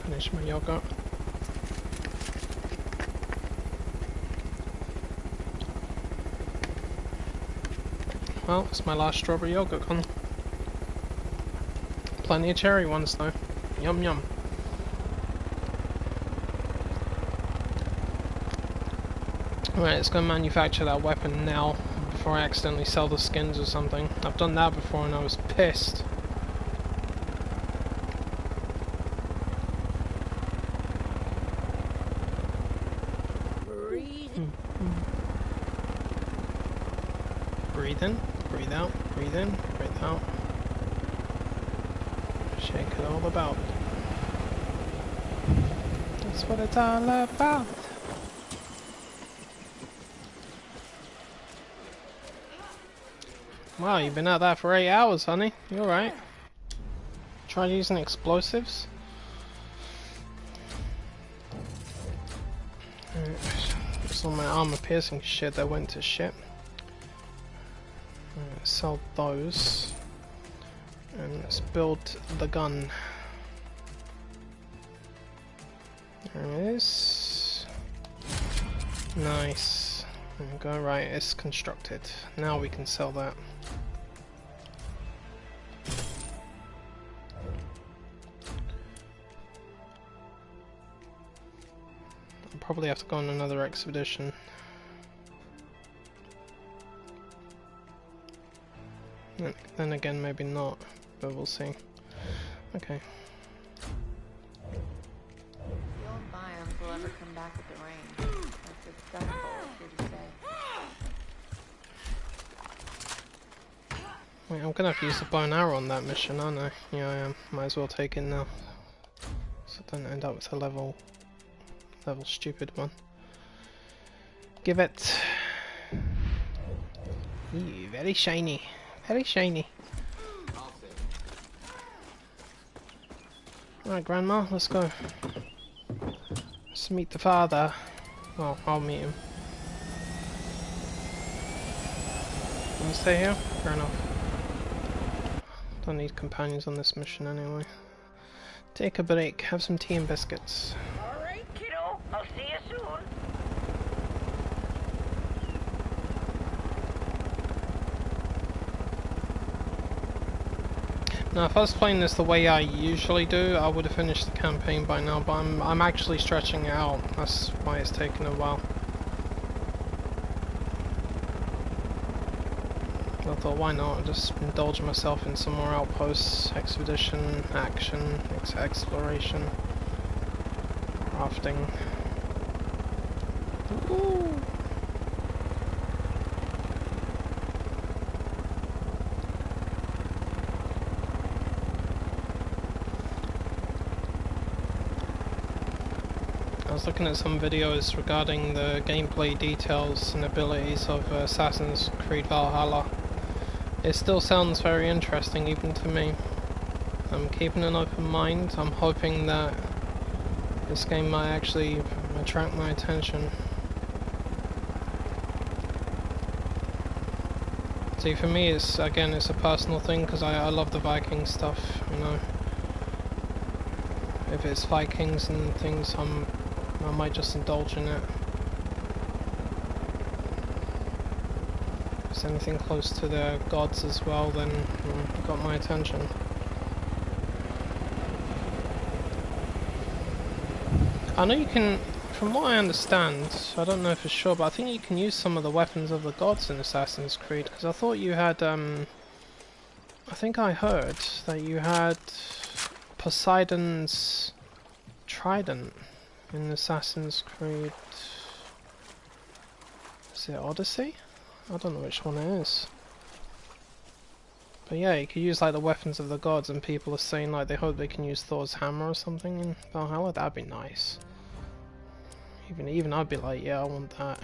Finish my yogurt. Well, it's my last strawberry yogurt gone. Plenty of cherry ones though. Yum yum. Alright, let's go manufacture that weapon now before I accidentally sell the skins or something. I've done that before and I was pissed. Breathe in, breathe out, breathe in, breathe out. Shake it all about. That's what it's all about. Wow, you've been at that for 8 hours, honey. You alright? Try using explosives? It's all my armor piercing shit that went to shit. Sell those and let's build the gun. There it is. Nice. There we go. Right, it's constructed. Now we can sell that. I'll probably have to go on another expedition. Then again, maybe not, but we'll see. Okay. The old biomes will ever come back with the rain. That's its dust bowl, here to say. Wait, I'm gonna have to use the bow and arrow on that mission, aren't I? Yeah, I am. Might as well take it now. So I don't end up with a level stupid one. Give it. Ew, very shiny. Very shiny. Alright, Grandma, let's go. Let's meet the father. Well, I'll meet him. Wanna stay here? Fair enough. Don't need companions on this mission anyway. Take a break, have some tea and biscuits. Alright, kiddo. I'll see you soon. Now, if I was playing this the way I usually do, I would have finished the campaign by now, but I'm actually stretching it out. That's why it's taken a while. I thought, why not? Just indulge myself in some more outposts, expedition, action, exploration, crafting. Ooh. was looking at some videos regarding the gameplay details and abilities of Assassin's Creed Valhalla. It still sounds very interesting even to me. I'm keeping an open mind. I'm hoping that this game might actually attract my attention. See, for me, it's a personal thing because I love the Viking stuff, you know. If it's Vikings and things, I might just indulge in it. If it's anything close to the gods as well, then it got my attention. I know you can, from what I understand, I don't know for sure, but I think you can use some of the weapons of the gods in Assassin's Creed, because I thought you had, I think I heard that you had Poseidon's trident in Assassin's Creed. Is it Odyssey? I don't know which one it is. But yeah, you could use like the weapons of the gods, and people are saying like they hope they can use Thor's hammer or something in Valhalla. That'd be nice. Even I'd be like, yeah, I want that.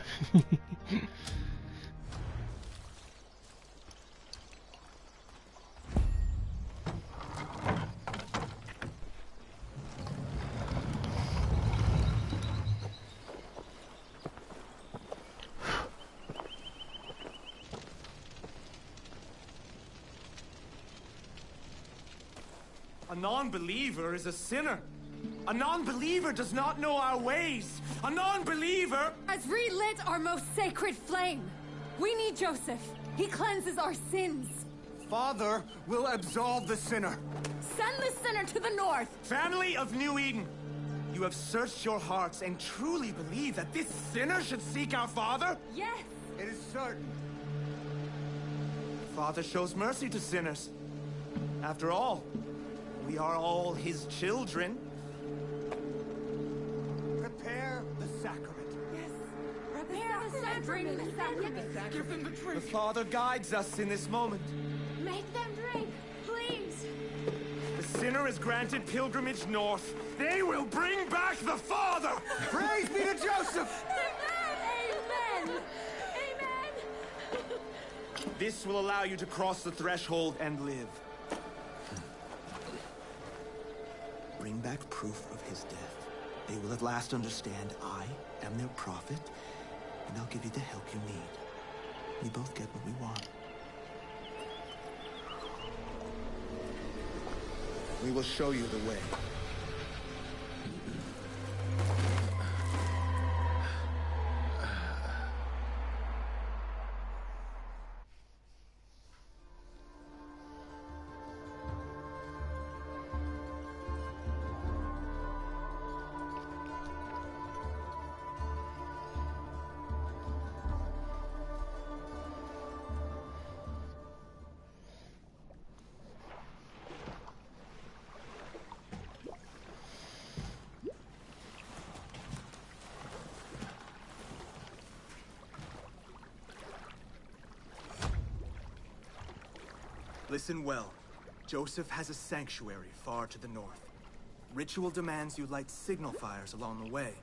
A non-believer is a sinner. A non-believer does not know our ways. A non-believer has relit our most sacred flame. We need Joseph. He cleanses our sins. Father will absolve the sinner. Send the sinner to the north. Family of New Eden, you have searched your hearts and truly believe that this sinner should seek our Father? Yes. It is certain. Father shows mercy to sinners. After all, we are all his children. Prepare the sacrament. Yes. Prepare the sacrament. Bring the sacrament. Give them the drink. The Father guides us in this moment. Make them drink, please. The sinner is granted pilgrimage north. They will bring back the Father. Praise be to Joseph. Amen. Amen. This will allow you to cross the threshold and live. Bring back proof of his death. They will at last understand I am their prophet, and I'll give you the help you need. We both get what we want. We will show you the way. Listen well. Joseph has a sanctuary far to the north. Ritual demands you light signal fires along the way.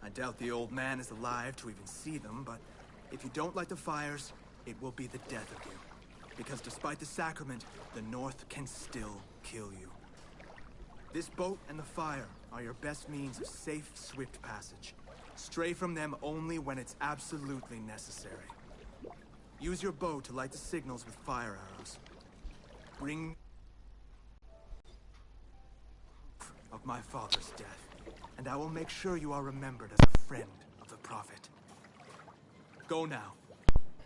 I doubt the old man is alive to even see them, but if you don't light the fires, it will be the death of you. Because despite the sacrament, the north can still kill you. This boat and the fire are your best means of safe, swift passage. Stray from them only when it's absolutely necessary. Use your bow to light the signals with fire arrows. Bring of my father's death, and I will make sure you are remembered as a friend of the prophet. Go now,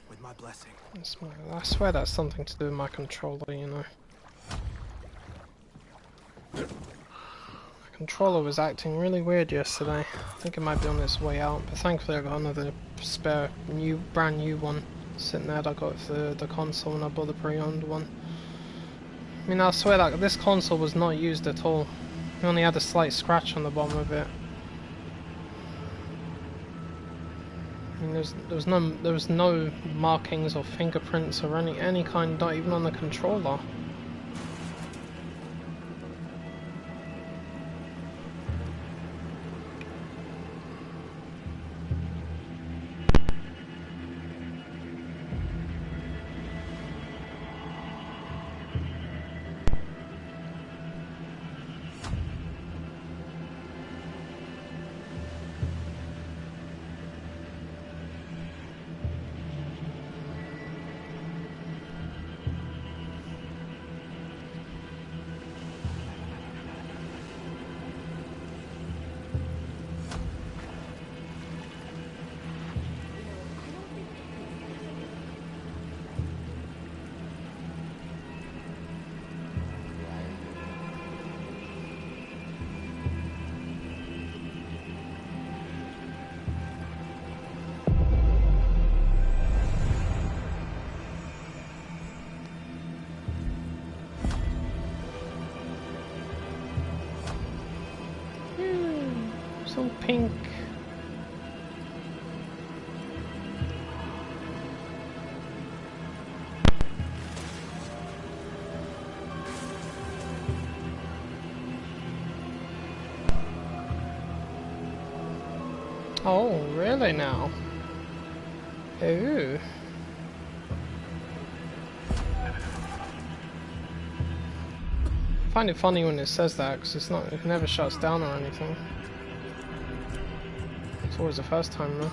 with my blessing. I swear that's something to do with my controller, you know. My controller was acting really weird yesterday. I think it might be on its way out, but thankfully I got another spare, brand new one sitting there that I got for the console when I bought the pre-owned one. I mean, I swear that this console was not used at all. It only had a slight scratch on the bottom of it. I mean, there was no markings or fingerprints or any kind, not even on the controller. It's all pink. Oh, really now? Ooh. I find it funny when it says that, because it never shuts down or anything. It's always the first time though.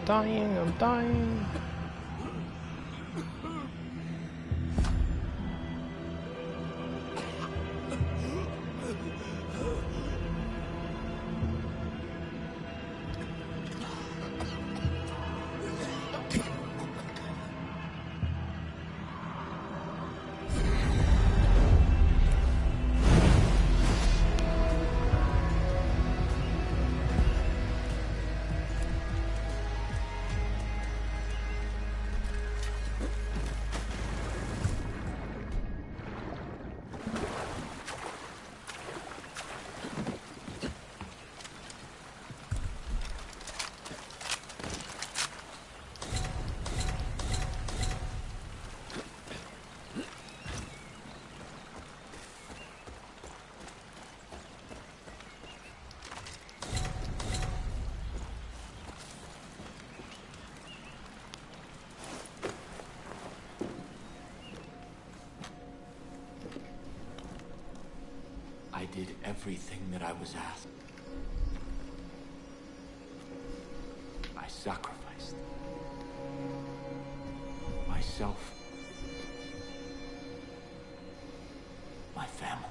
dying, I'm dying. I did everything that I was asked. I sacrificed myself, my family.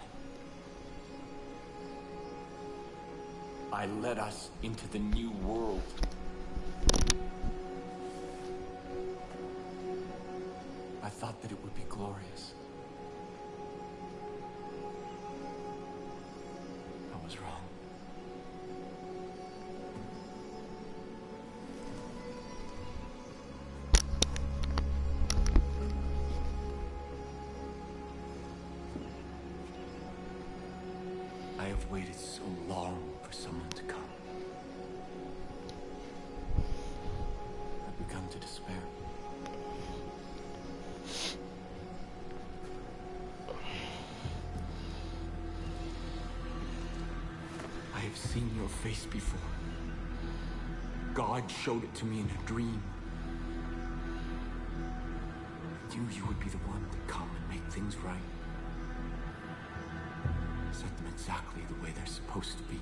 I led us into the new world. I thought that it would be glorious. I was wrong. I have waited so long for someone to come. I've begun to despair. I have seen your face before. God showed it to me in a dream. I knew you would be the one to come and make things right. Set them exactly the way they're supposed to be.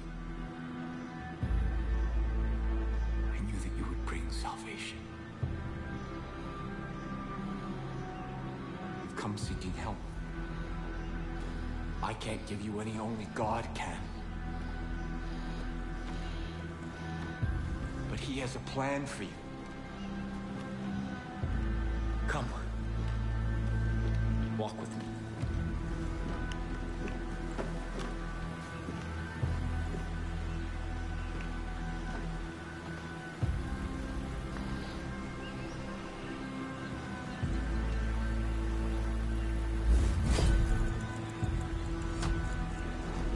I knew that you would bring salvation. You've come seeking help. I can't give you any, only God can. But He has a plan for you. Come. Walk with me.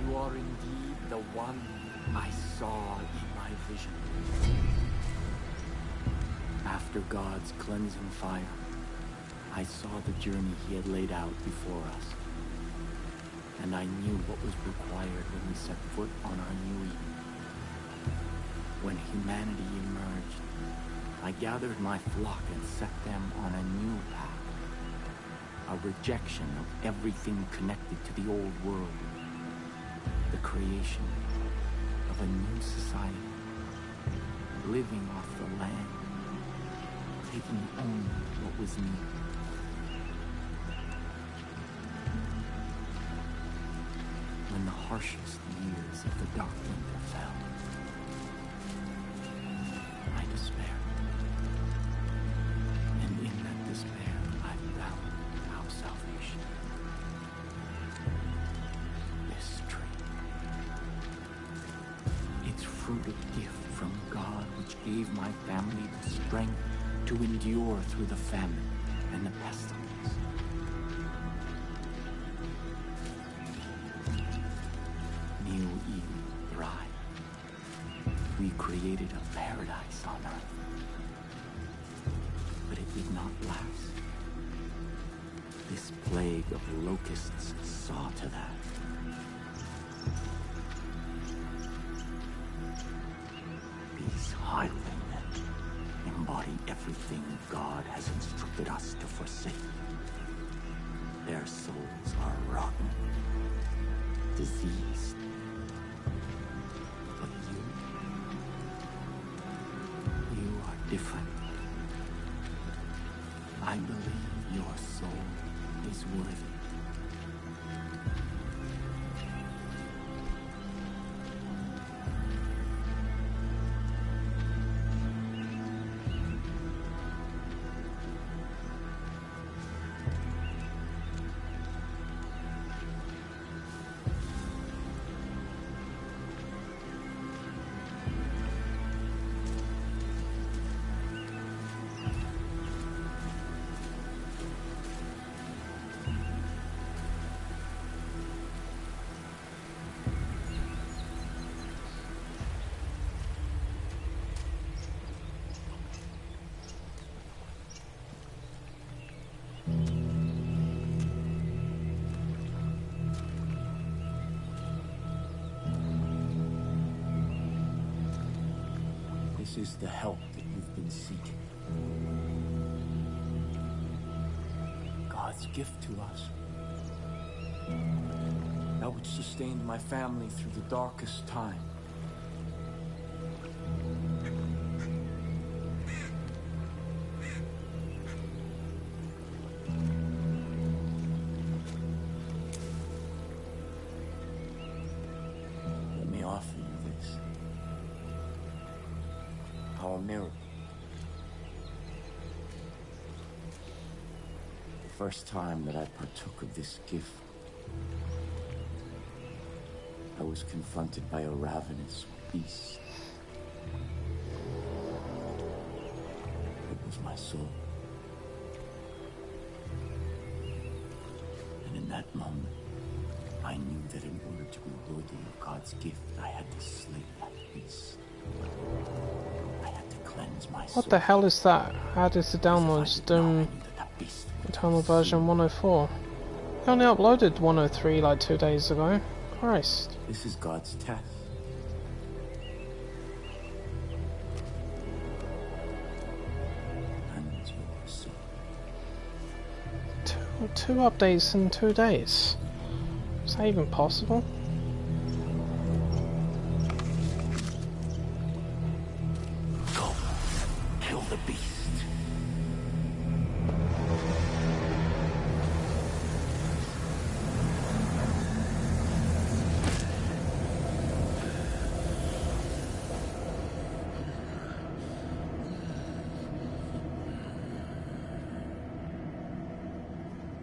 You are indeed the one I saw in my vision. After God's cleansing fire, I saw the journey He had laid out before us. And I knew what was required when we set foot on our new Eden. When humanity emerged, I gathered my flock and set them on a new path. A rejection of everything connected to the old world. The creation of a new society. Living off the land. Taking only what was needed. When the harshest years of the Dark Winter fell, I despaired. And in that despair, I found our salvation. This tree. Its fruit a gift from God, which gave my family the strength to endure through the famine and the pestilence. New Eden thrived. We created a paradise on earth. But it did not last. This plague of locusts saw to that. These highwaymen embody everything God has instructed us to forsake. Their souls are rotten, diseased. But you are different. I believe your soul is worthy. This is the help that you've been seeking. God's gift to us. That which sustained my family through the darkest time. Let me offer you this. Our miracle. first time that I partook of this gift, I was confronted by a ravenous beast. It was my soul. And in that moment, I knew that in order to be worthy of God's gift, I had to slay that beast. I had to cleanse my soul. What the hell is that? How does the downloads Doom Eternal version 104? I only uploaded 103 like 2 days ago. Christ. This is God's test. Cleanse your soul. Two updates in 2 days. Is that even possible? Go. Kill the beast.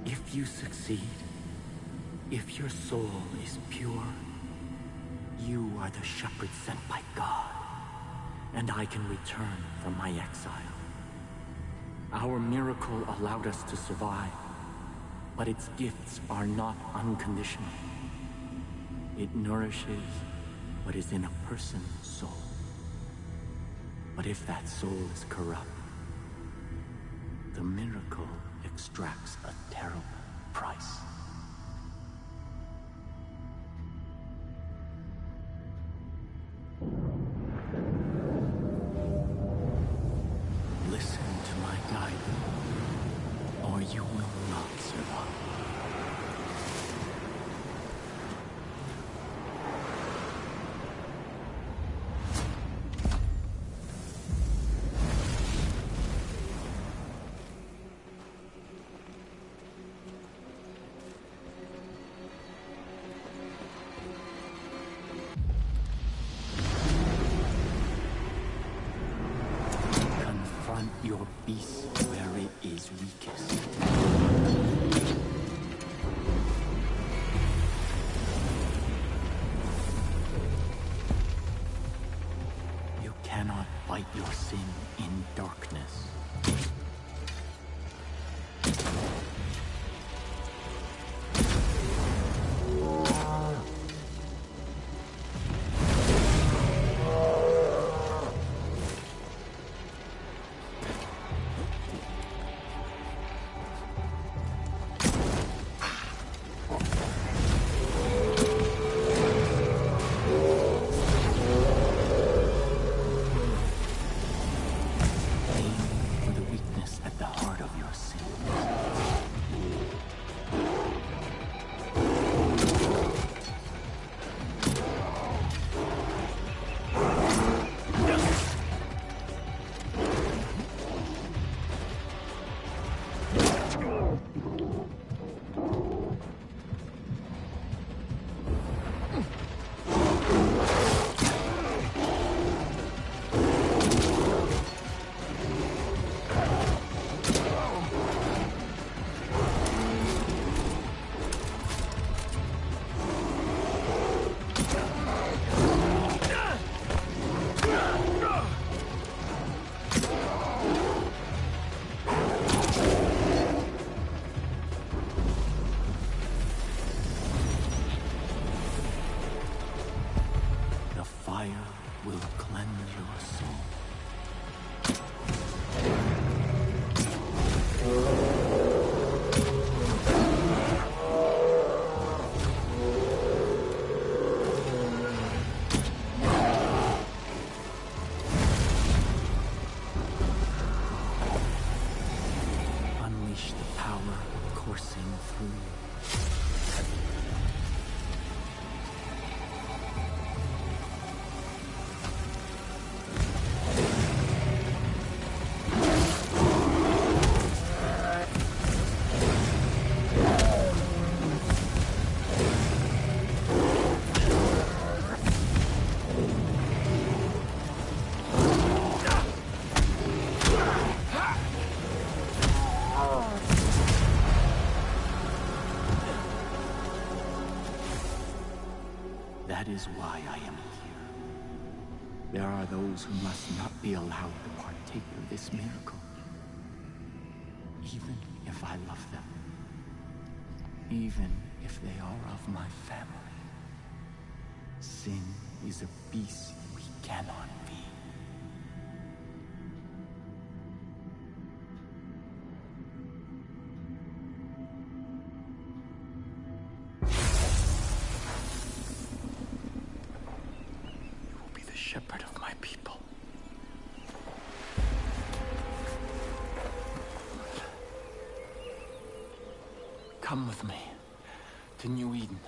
If you succeed, if your soul is pure, you are the shepherd sent by God, and I can return from my exile. Our miracle allowed us to survive, but its gifts are not unconditional. It nourishes what is in a person's soul. But if that soul is corrupt, the miracle extracts a terrible price. Listen to my guidance, or you will not survive. Your beast where it is weakest. You cannot fight your sin in darkness. That is why I am here. There are those who must not be allowed to partake of this miracle. Even if I love them. Even if they are of my family. Sin is a beast we cannot be. You will be the shepherd of my people. Come with me to New Eden.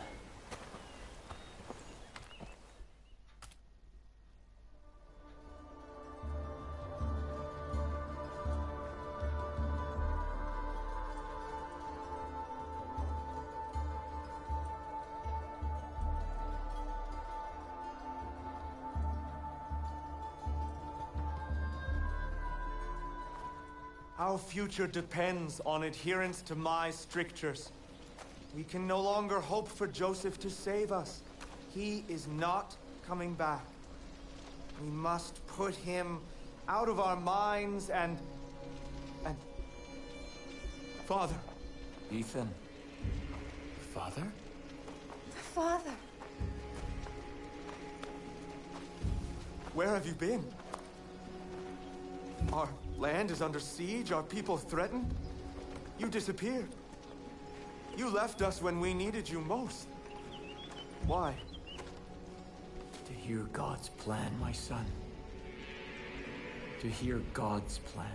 Our future depends on adherence to my strictures. We can no longer hope for Joseph to save us. He is not coming back. We must put him out of our minds and... Father. Ethan. Father? Father. Where have you been? Our land is under siege, our people threatened. You disappeared. You left us when we needed you most. Why? To hear God's plan, my son. To hear God's plan.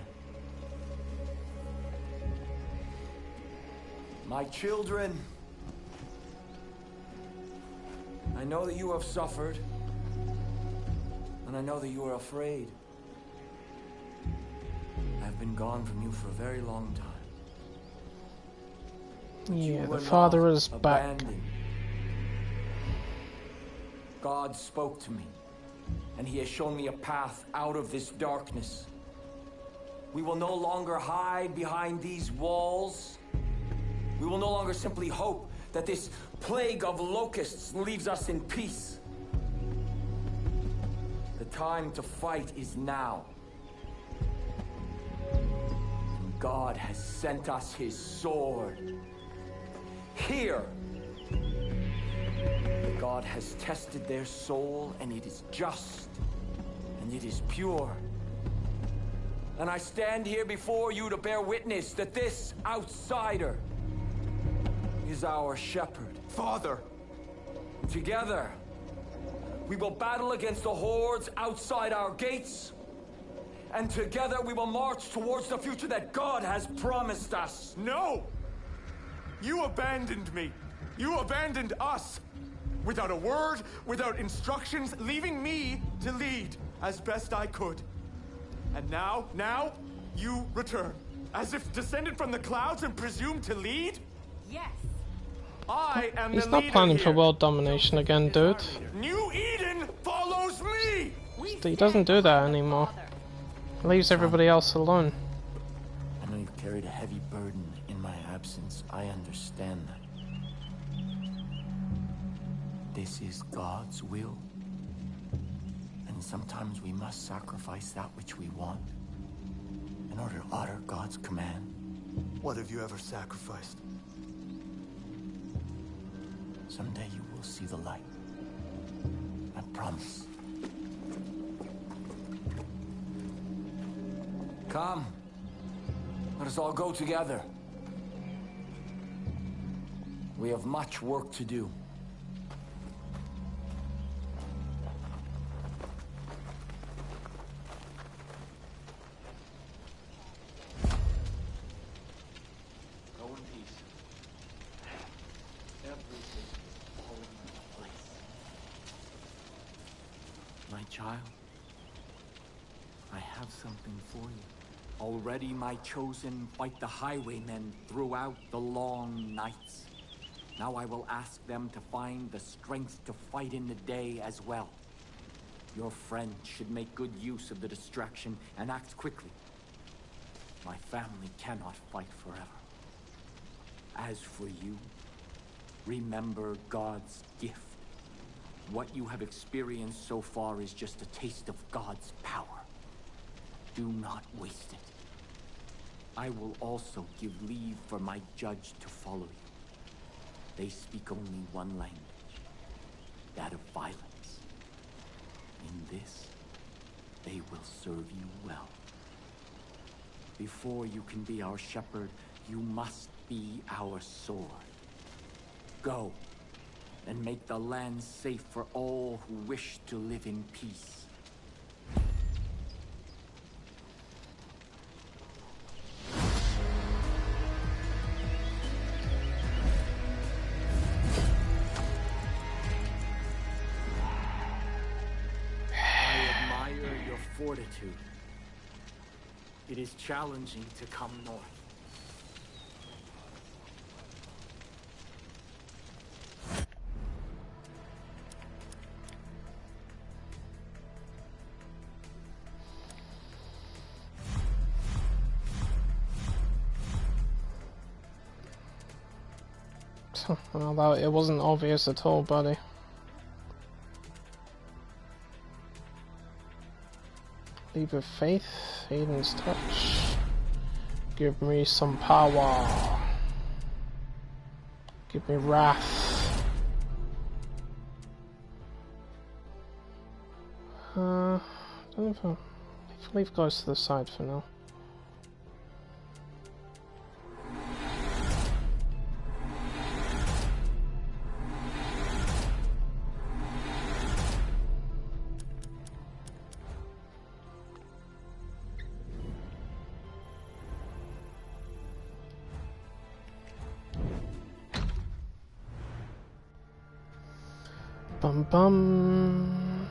My children, I know that you have suffered, and I know that you are afraid. I've been gone from you for a very long time. Yeah, the father is back. Abandoned. God spoke to me, and he has shown me a path out of this darkness. We will no longer hide behind these walls. We will no longer simply hope that this plague of locusts leaves us in peace. The time to fight is now. And God has sent us his sword. Here. God has tested their soul, and it is just, and it is pure. And I stand here before you to bear witness that this outsider is our shepherd. Father! Together, we will battle against the hordes outside our gates, and together we will march towards the future that God has promised us. No! You abandoned me. You abandoned us. Without a word, without instructions, leaving me to lead as best I could. And now, you return. As if descended from the clouds and presumed to lead? Yes. I am He's the not leader planning here. for world domination again, dude. New Eden follows me! He doesn't do that anymore. Leaves everybody else alone. I know you've carried a heavy burden in my absence. I understand that. This is God's will. And sometimes we must sacrifice that which we want in order to honor God's command. What have you ever sacrificed? Someday you will see the light. I promise. Come. Let us all go together. We have much work to do. Go in peace. Everything will fall into place. My child, I have something for you. Already my chosen fight the highwaymen throughout the long nights. Now I will ask them to find the strength to fight in the day as well. Your friend should make good use of the distraction and act quickly. My family cannot fight forever. As for you, remember God's gift. What you have experienced so far is just a taste of God's power. Do not waste it. I will also give leave for my judge to follow you. They speak only one language, that of violence. In this, they will serve you well. Before you can be our shepherd, you must be our sword. Go, and make the land safe for all who wish to live in peace. I admire your fortitude. It is challenging to come north. Although it wasn't obvious at all, buddy. Leap of faith, Aiden's touch. Give me some power. Give me wrath. Don't know if I'll leave goes to the side for now. Bum bum.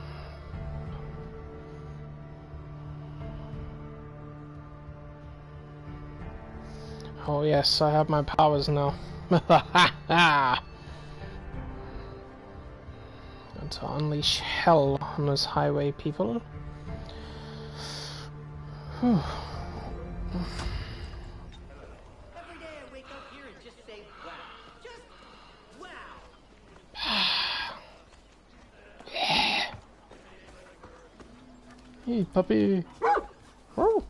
Oh yes, I have my powers now. And to unleash hell on this highway, people. Whew. Every day I wake up here and just say wow. Just wow. Yeah. Hey, puppy. Oh.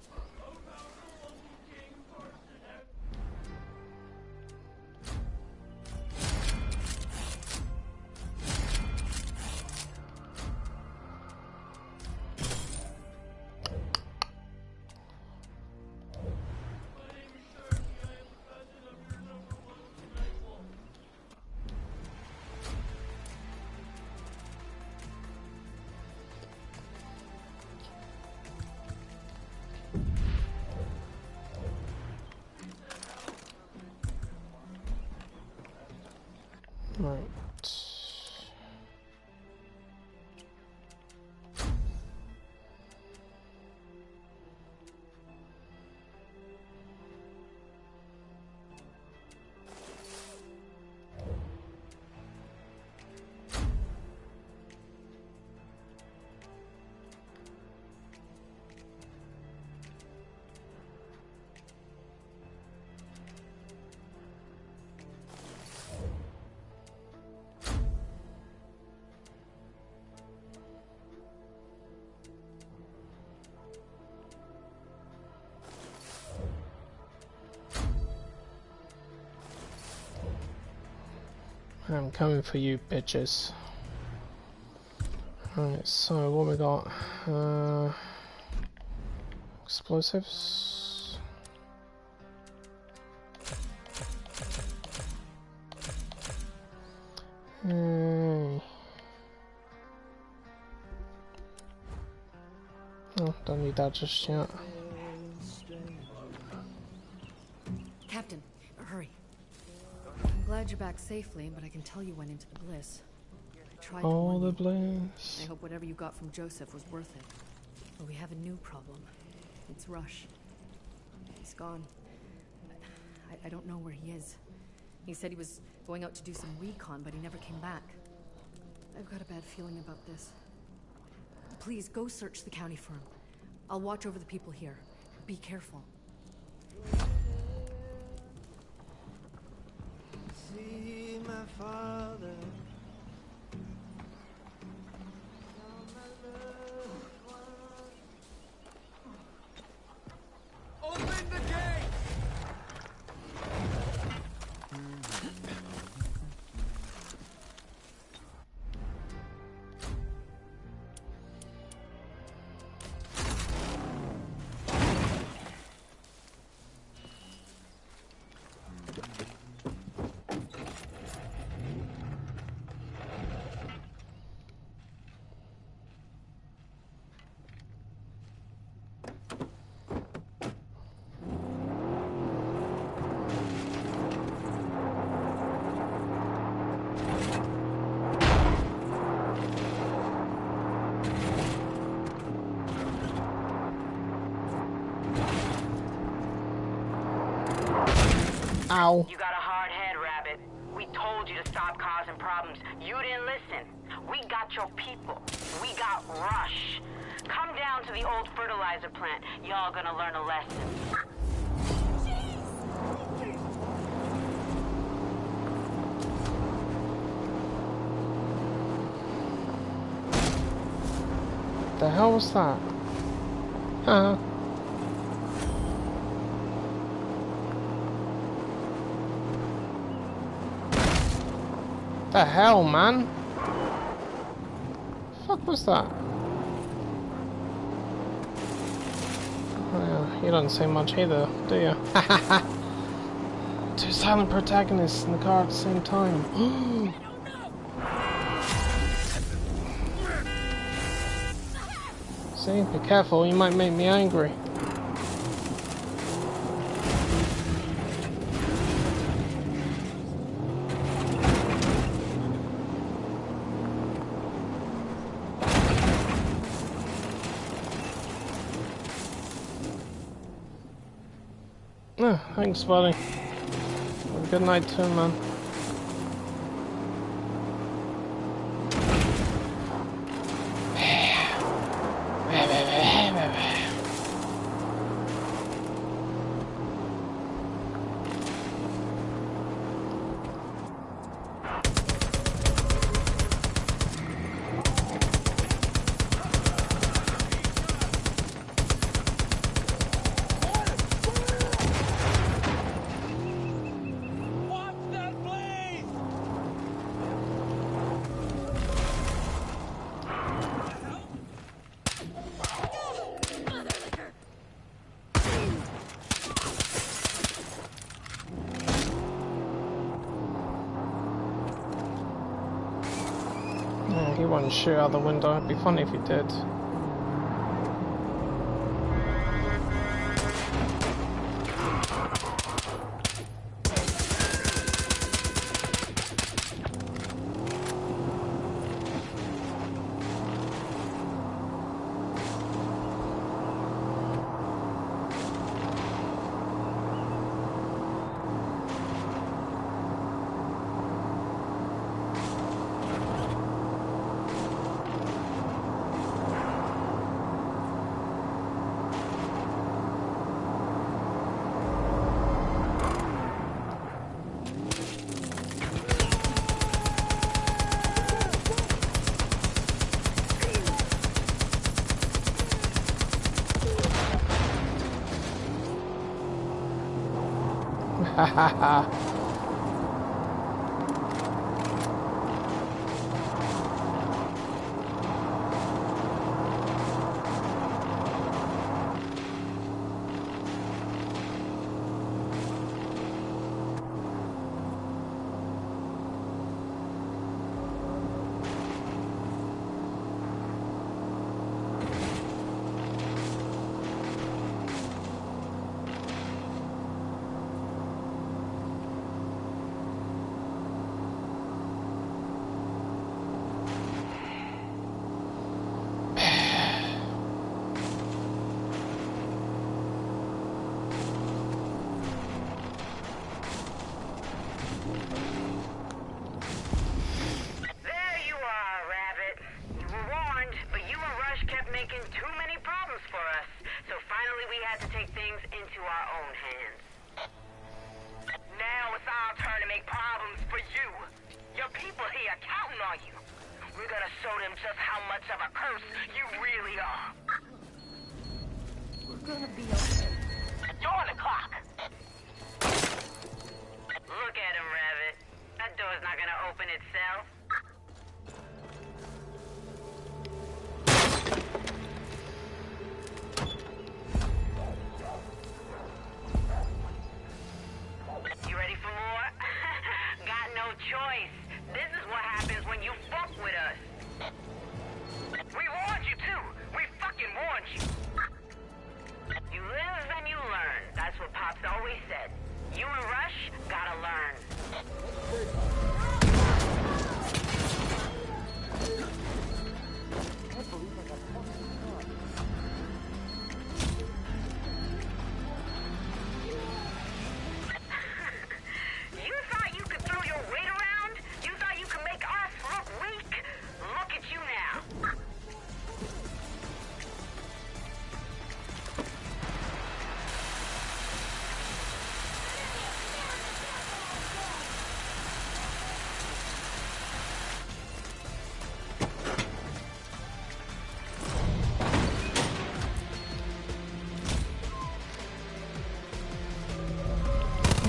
Right. I'm coming for you, bitches. Alright, so what we got? Explosives. Hey. Oh, don't need that just yet. Captain, hurry. I'm glad you're back safely, but I can tell you went into the bliss. I tried to warn you. Bliss. I hope whatever you got from Joseph was worth it. But we have a new problem. It's Rush. He's gone. I don't know where he is. He said he was going out to do some recon, but he never came back. I've got a bad feeling about this. Please, go search the county for him. I'll watch over the people here. Be careful. See my father. Ow. You got a hard head, Rabbit. We told you to stop causing problems. You didn't listen. We got your people. We got Rush. Come down to the old fertilizer plant. Y'all gonna learn a lesson. The hell was that? Huh? The hell, man? The fuck was that? Oh, yeah, you don't say much either, do you? Two silent protagonists in the car at the same time. See, be careful, you might make me angry. Thanks, buddy. Have a good night too, man. He wouldn't shoot out the window. It'd be funny if he did. Ha ha ha.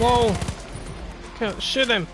Whoa! Can't shoot him.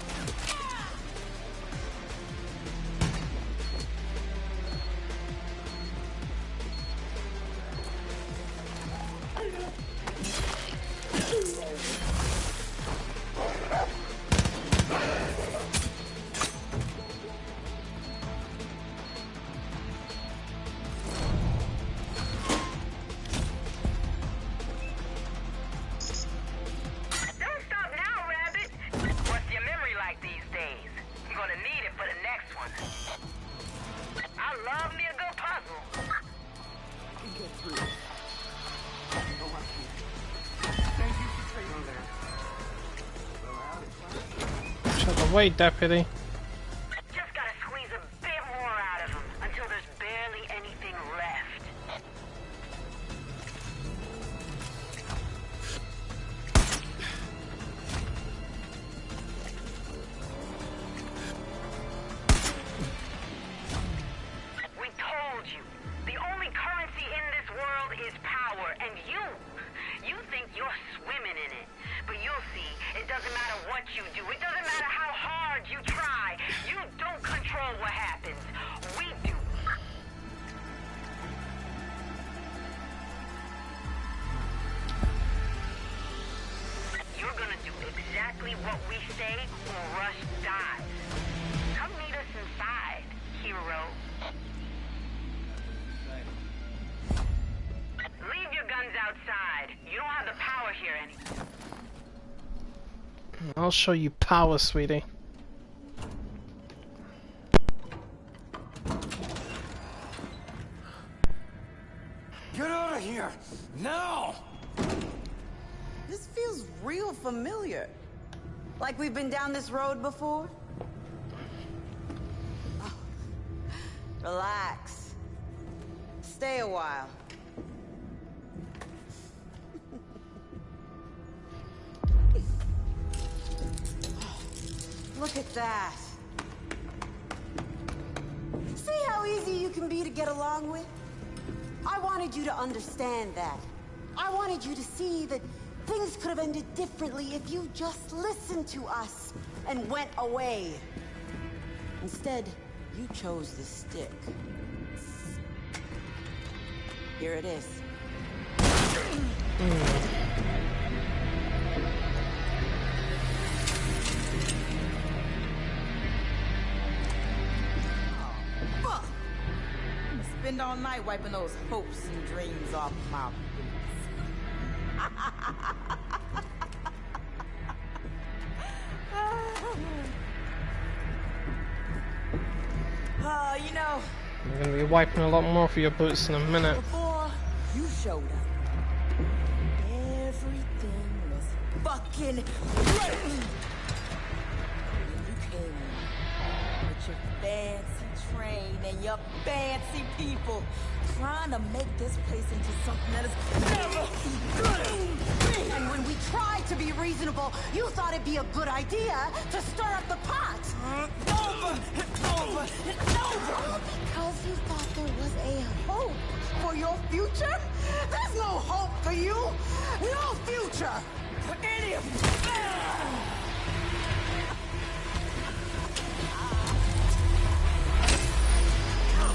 Wait, deputy. Just gotta squeeze a bit more out of him until there's barely anything left. We told you, the only currency in this world is power, and you think you're swimming in it. But you'll see, it doesn't matter what you do, it doesn't matter how hard you try, you don't control what happens. We do. You're gonna do exactly what we say or Rush dies. Come meet us inside, hero. Leave your guns outside. You don't have the power here anymore. I'll show you power, sweetie. Get out of here! Now! This feels real familiar. Like we've been down this road before? Oh. Relax. Stay a while. Look at that. See how easy you can be to get along with? I wanted you to understand that. I wanted you to see that things could have ended differently if you just listened to us and went away. Instead, you chose the stick. Here it is. Spend all night wiping those hopes and dreams off my boots. You know, I'm gonna be wiping a lot more for your boots in a minute. Before you showed up, everything was fucking great. You came in with your fancy train and your fancy people, trying to make this place into something that is never good. And when we tried to be reasonable, you thought it'd be a good idea to stir up the pot. Over, over, over. Because you thought there was a hope for your future? There's no hope for you. No future for any of you.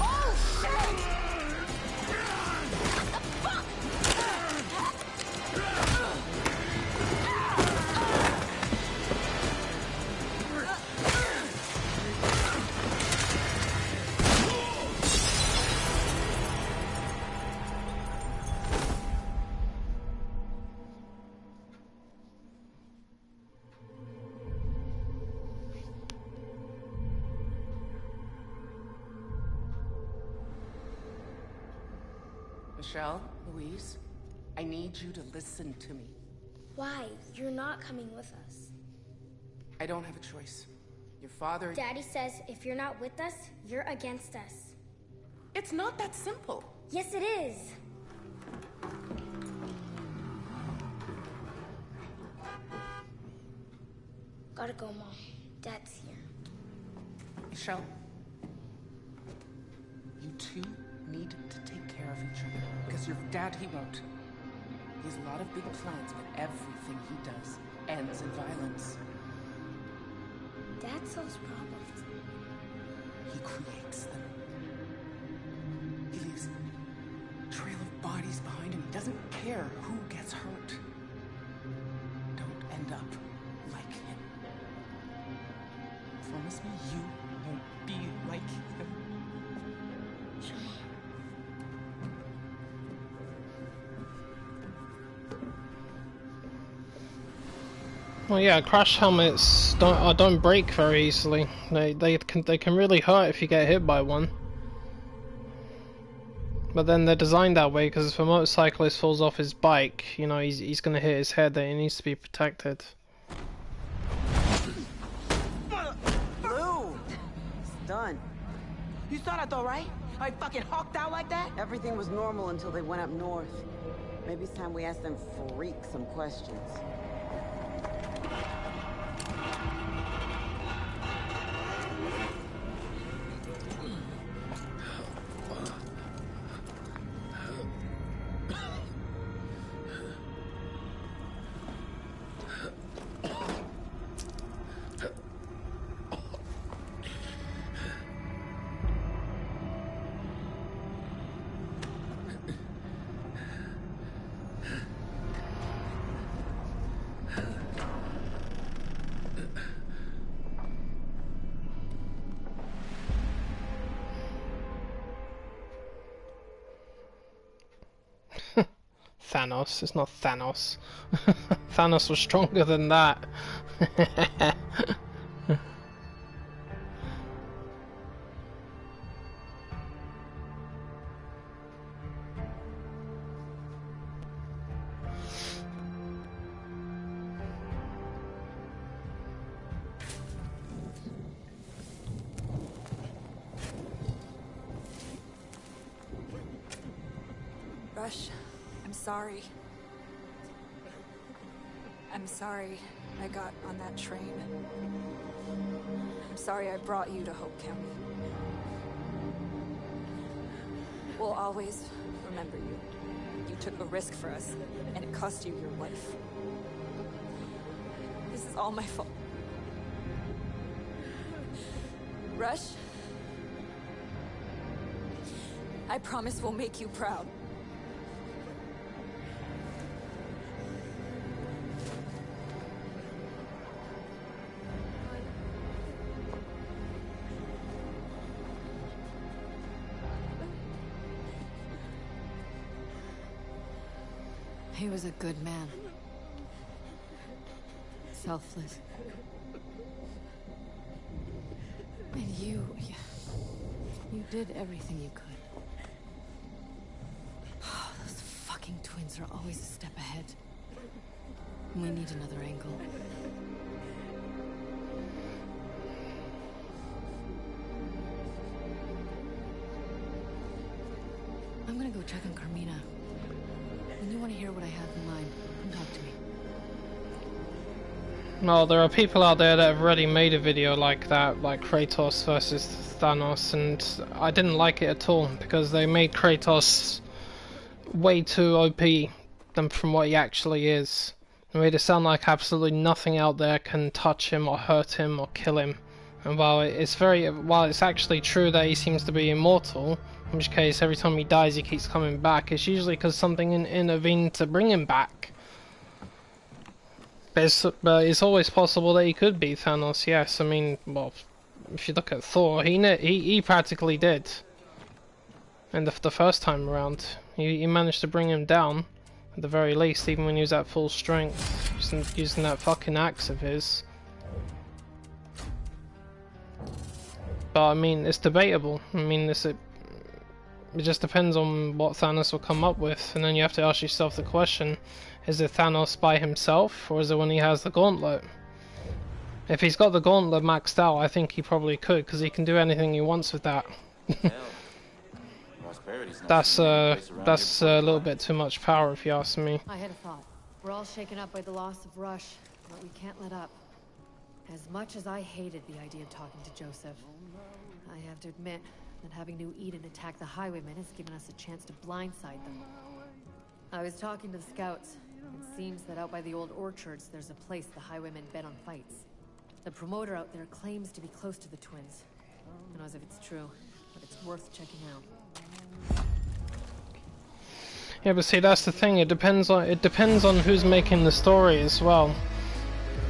Oh, shit! Michelle, Louise, I need you to listen to me. Why? You're not coming with us. I don't have a choice. Your father... Daddy says if you're not with us, you're against us. It's not that simple. Yes, it is. Gotta go, Mom. Dad's here. Michelle, you two need to take care of each other. Because your dad, he won't. He has a lot of big plans, but everything he does ends in violence. Dad solves problems. He creates them. He leaves a trail of bodies behind him. He doesn't care who gets hurt. Don't end up like him. Promise me you won't be like him. Well, yeah, crash helmets don't break very easily. They can really hurt if you get hit by one. But then they're designed that way because if a motorcyclist falls off his bike, you know, he's gonna hit his head. That he needs to be protected. Blue! It's done. You saw that though, right? I fucking hawked out like that? Everything was normal until they went up north. Maybe it's time we ask them freaks some questions. Thanos, it's not Thanos. Thanos was stronger than that. Rush, I'm sorry. I'm sorry I got on that train. I'm sorry I brought you to Hope County. We'll always remember you. You took a risk for us, and it cost you your life. This is all my fault. Rush, I promise we'll make you proud. He was a good man. Selfless. And you did everything you could. Those fucking twins are always a step ahead. We need another angle. I'm gonna go check on Carmina. When you want to hear what I have in mind, come talk to me. Well, there are people out there that have already made a video like that, like Kratos versus Thanos, and I didn't like it at all because they made Kratos way too OP than from what he actually is. They made it sound like absolutely nothing out there can touch him or hurt him or kill him. And while it's actually true that he seems to be immortal, in which case every time he dies he keeps coming back, it's usually because something intervened to bring him back. But it's always possible that he could be Thanos, yes. I mean, well, if you look at Thor, he practically did. And the first time around, he managed to bring him down, at the very least, even when he was at full strength, using that fucking axe of his. But I mean, it's debatable. I mean, it just depends on what Thanos will come up with, and then you have to ask yourself the question: is it Thanos by himself, or is it when he has the gauntlet? If he's got the gauntlet maxed out, I think he probably could, because he can do anything he wants with that. That's a little bit too much power, if you ask me. I had a thought. We're all shaken up by the loss of Rush, but we can't let up. As much as I hated the idea of talking to Joseph, I have to admit that having New Eden attack the highwaymen has given us a chance to blindside them. I was talking to the scouts. It seems that out by the old orchards, there's a place the highwaymen bet on fights. The promoter out there claims to be close to the twins. Who knows if it's true, but it's worth checking out. Yeah, but see, that's the thing. It depends on who's making the story as well.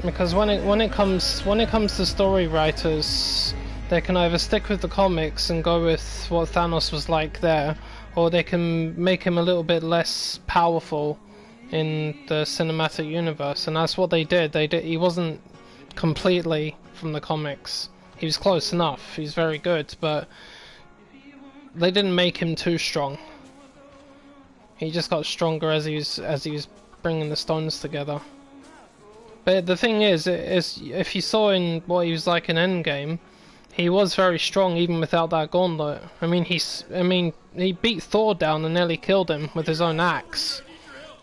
Because when it comes to story writers, they can either stick with the comics and go with what Thanos was like there, or they can make him a little bit less powerful in the cinematic universe, and that's what they did. He wasn't completely from the comics. He was close enough. He's very good, but they didn't make him too strong. He just got stronger as he was bringing the stones together. But the thing is if you saw in what he was like in Endgame, he was very strong even without that gauntlet. I mean, he beat Thor down and nearly killed him with his own axe.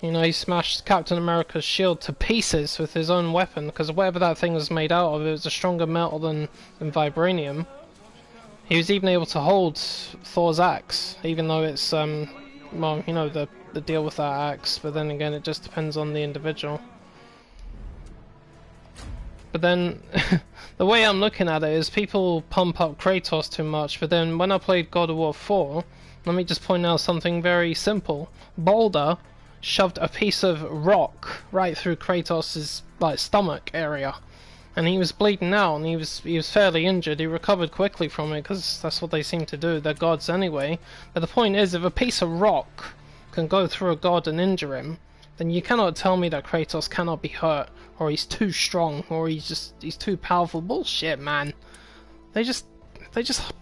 You know, he smashed Captain America's shield to pieces with his own weapon, because whatever that thing was made out of, it was a stronger metal than vibranium. He was even able to hold Thor's axe, even though it's, well, you know, the deal with that axe, but then again, it just depends on the individual. But then, the way I'm looking at it is people pump up Kratos too much, but then when I played God of War 4, let me just point out something very simple. Boulder shoved a piece of rock right through Kratos' stomach area, and he was bleeding out, and he was fairly injured. He recovered quickly from it, because that's what they seem to do. They're gods anyway. But the point is, if a piece of rock can go through a god and injure him, then you cannot tell me that Kratos cannot be hurt, or he's too strong, or he's too powerful. Bullshit, man. They just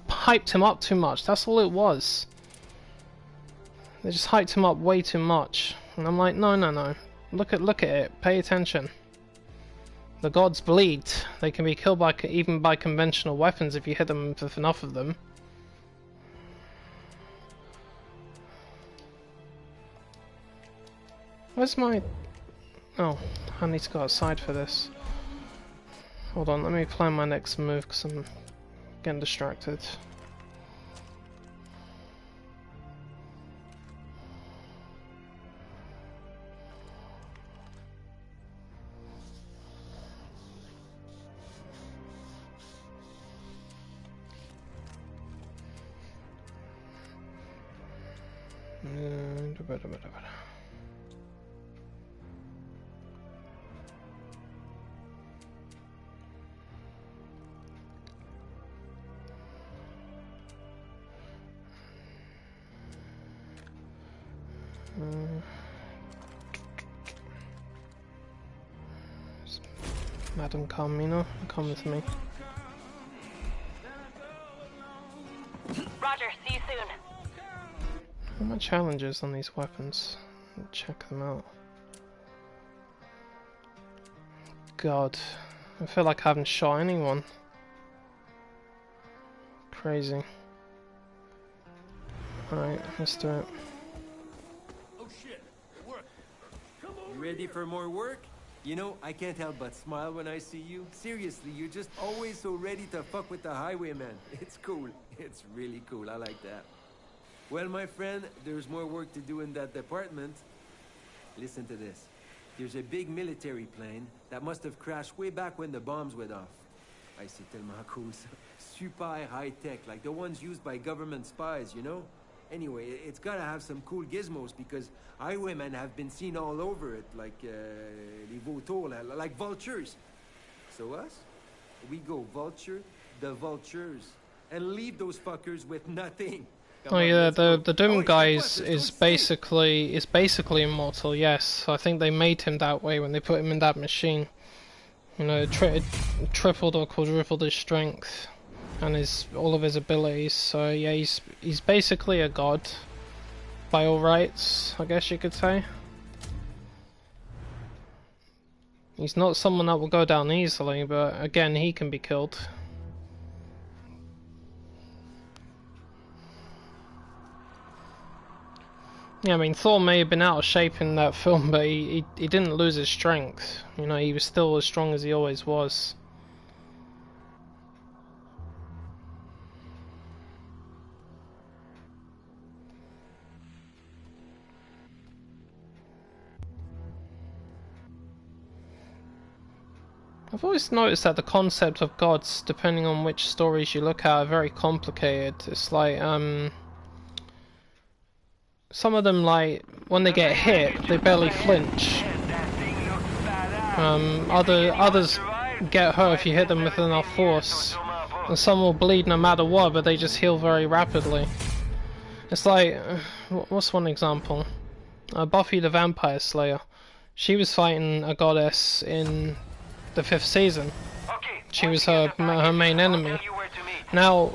hyped him up too much. That's all it was. They just hyped him up way too much. And I'm like, no. Look at it. Pay attention. The gods bleed. They can be killed even by conventional weapons if you hit them with enough of them. Where's my... Oh, I need to go outside for this. Hold on, let me plan my next move because I'm getting distracted. Madam, come, you know, come with me. Roger, see you soon. What are my challenges on these weapons? Check them out. God, I feel like I haven't shot anyone. Crazy. Alright, let's do it. Oh shit, work. You ready for more work? You know, I can't help but smile when I see you. Seriously, you're just always so ready to fuck with the highwayman. It's cool. It's really cool. I like that. Well, my friend, there's more work to do in that department. Listen to this. There's a big military plane that must have crashed way back when the bombs went off. I c'est tellement cool. Super high-tech, like the ones used by government spies, you know? Anyway, it's gotta have some cool gizmos because highwaymen have been seen all over it, like les vautours, like vultures. So us, we go vulture the vultures and leave those fuckers with nothing. Oh yeah, the Doom guy is basically immortal. Yes, I think they made him that way when they put him in that machine. You know, it tripled or quadrupled his strength and all of his abilities. So yeah, he's basically a god by all rights, I guess you could say. He's not someone that will go down easily, but again, he can be killed. Yeah, I mean, Thor may have been out of shape in that film, but he didn't lose his strength. You know, he was still as strong as he always was. I've always noticed that the concept of gods, depending on which stories you look at, are very complicated. It's like, some of them, like, when they get hit, they barely flinch. Others get hurt if you hit them with enough force. And some will bleed no matter what, but they just heal very rapidly. It's like, what's one example? Buffy the Vampire Slayer. She was fighting a goddess in the 5th season. She was her main enemy. Now,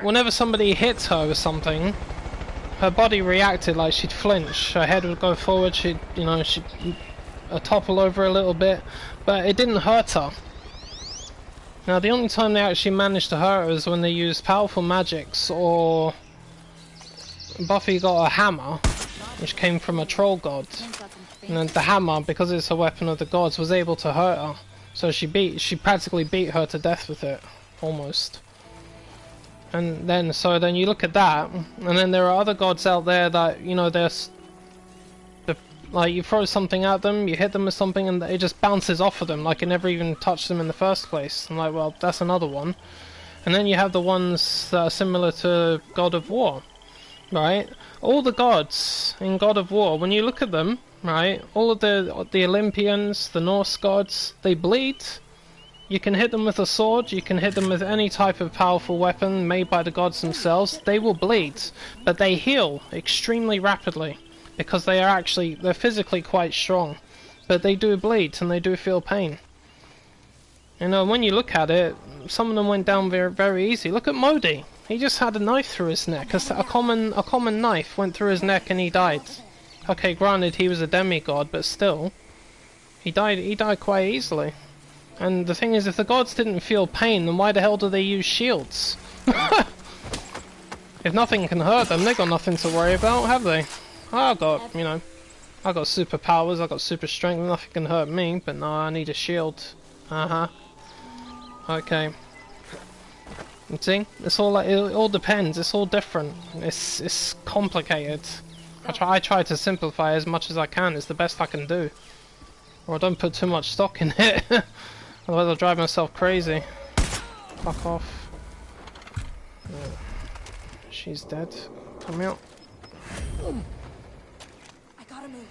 whenever somebody hits her with something, her body reacted like she'd flinch. Her head would go forward. She'd topple over a little bit, but it didn't hurt her. Now, the only time they actually managed to hurt her is when they used powerful magics, or Buffy got a hammer, which came from a troll god. And then the hammer, because it's a weapon of the gods, was able to hurt her. So she practically beat her to death with it, almost. And then, so then you look at that, and then there are other gods out there that, you know, like you throw something at them, you hit them with something, and it just bounces off of them, like it never even touched them in the first place. I'm like, well, that's another one. And then you have the ones that are similar to God of War, right? All the gods in God of War, when you look at them, right, all of the Olympians, the Norse gods, they bleed. You can hit them with a sword, you can hit them with any type of powerful weapon made by the gods themselves, they will bleed, but they heal extremely rapidly, because they're physically quite strong, but they do bleed and they do feel pain. You know, when you look at it, some of them went down very, very easy. Look at Modi. He just had a knife through his neck. A common knife went through his neck and he died. Okay, granted he was a demigod, but still, he died quite easily. And the thing is, if the gods didn't feel pain, then why the hell do they use shields? If nothing can hurt them, they got nothing to worry about, have they? I got superpowers, I got super strength, nothing can hurt me, but no, I need a shield. Okay. You see? It's all like, it all depends, it's all different. It's complicated. I try to simplify as much as I can, it's the best I can do. Or I don't put too much stock in it. Otherwise I'll drive myself crazy. Fuck off. She's dead. Come out. I gotta move.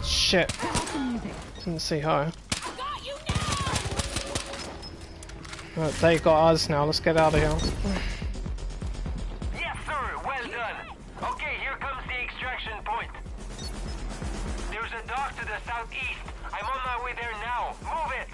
Shit. Didn't see her. Right, they got us now, let's get out of here. Yes, sir, well done. Okay, here comes the extraction point. There's a dock to the southeast. I'm on my way there now. Move it!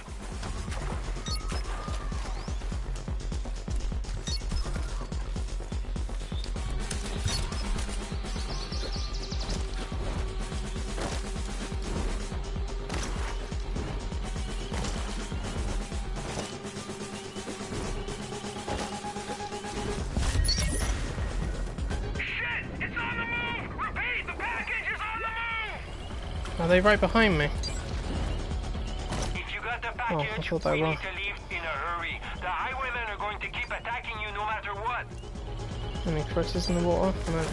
Are they right behind me? If you got the Oh, I package, thought they we were. need to leave in a hurry. The highwaymen are going to keep attacking you no matter what. Any critters in the water? No.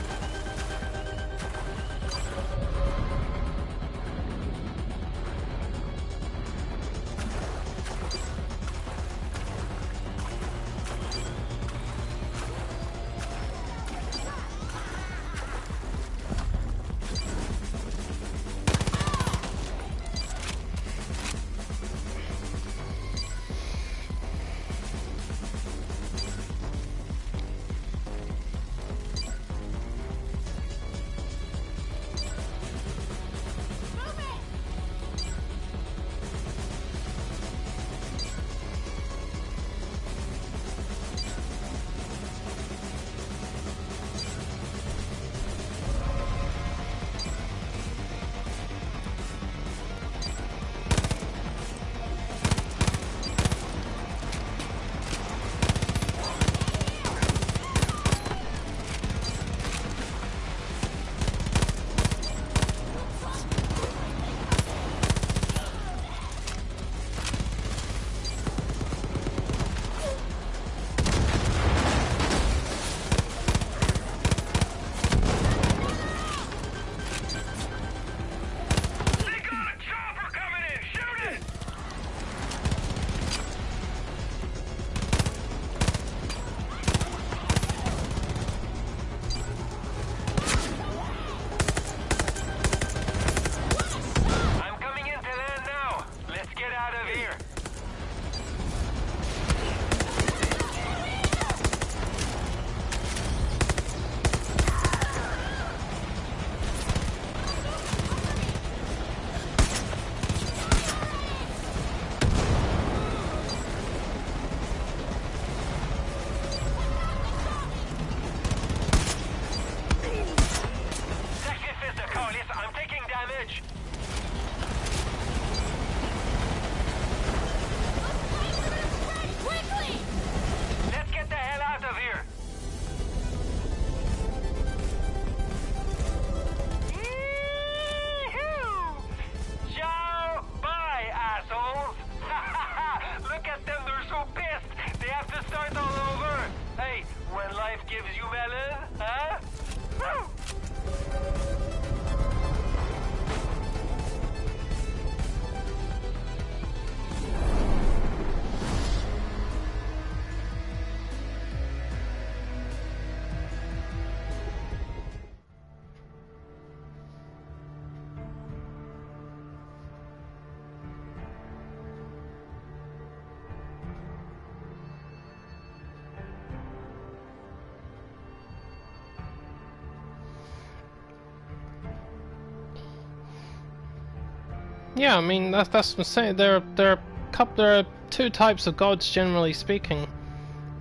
Yeah, I mean that's what I'm saying. There are two types of gods generally speaking.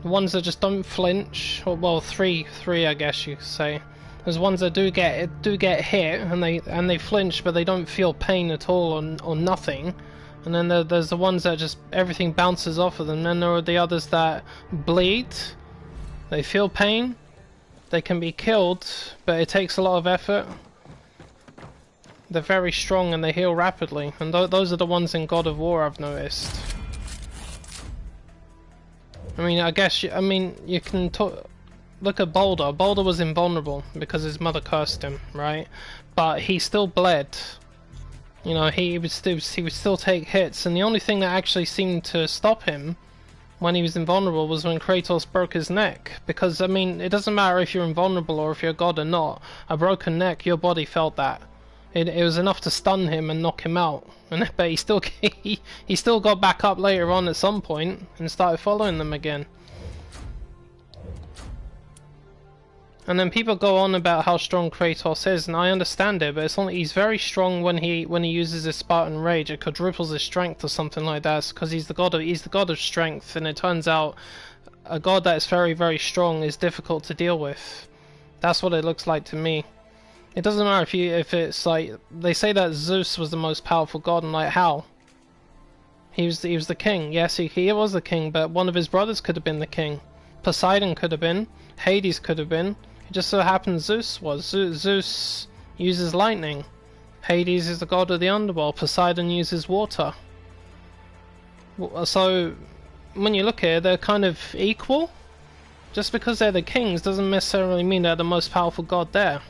The ones that just don't flinch, or well, three I guess you could say. There's ones that do get hit and they flinch, but they don't feel pain at all or nothing. And then there's the ones that just everything bounces off of them. Then there are the others that bleed. They feel pain. They can be killed, but it takes a lot of effort. They're very strong and they heal rapidly, and those are the ones in God of War I've noticed. I mean, I guess you can look at Boulder. Boulder was invulnerable because his mother cursed him, right? But he still bled. You know, he would still take hits, and the only thing that actually seemed to stop him when he was invulnerable was when Kratos broke his neck. Because I mean, it doesn't matter if you're invulnerable or if you're a god or not. A broken neck, your body felt that. It was enough to stun him and knock him out. But he still got back up later on at some point and started following them again. And then people go on about how strong Kratos is, and I understand it, but it's only he's very strong when he uses his Spartan rage. It quadruples his strength or something like that, because he's the god of strength. And it turns out a god that is very, very strong is difficult to deal with. That's what it looks like to me. It doesn't matter if it's like they say that Zeus was the most powerful god, and like how? He was the king. Yes, he was the king, but one of his brothers could have been the king. Poseidon could have been. Hades could have been. It just so happens Zeus was. Zeus uses lightning. Hades is the god of the underworld. Poseidon uses water. So when you look at it, they're kind of equal. Just because they're the kings doesn't necessarily mean they're the most powerful god there.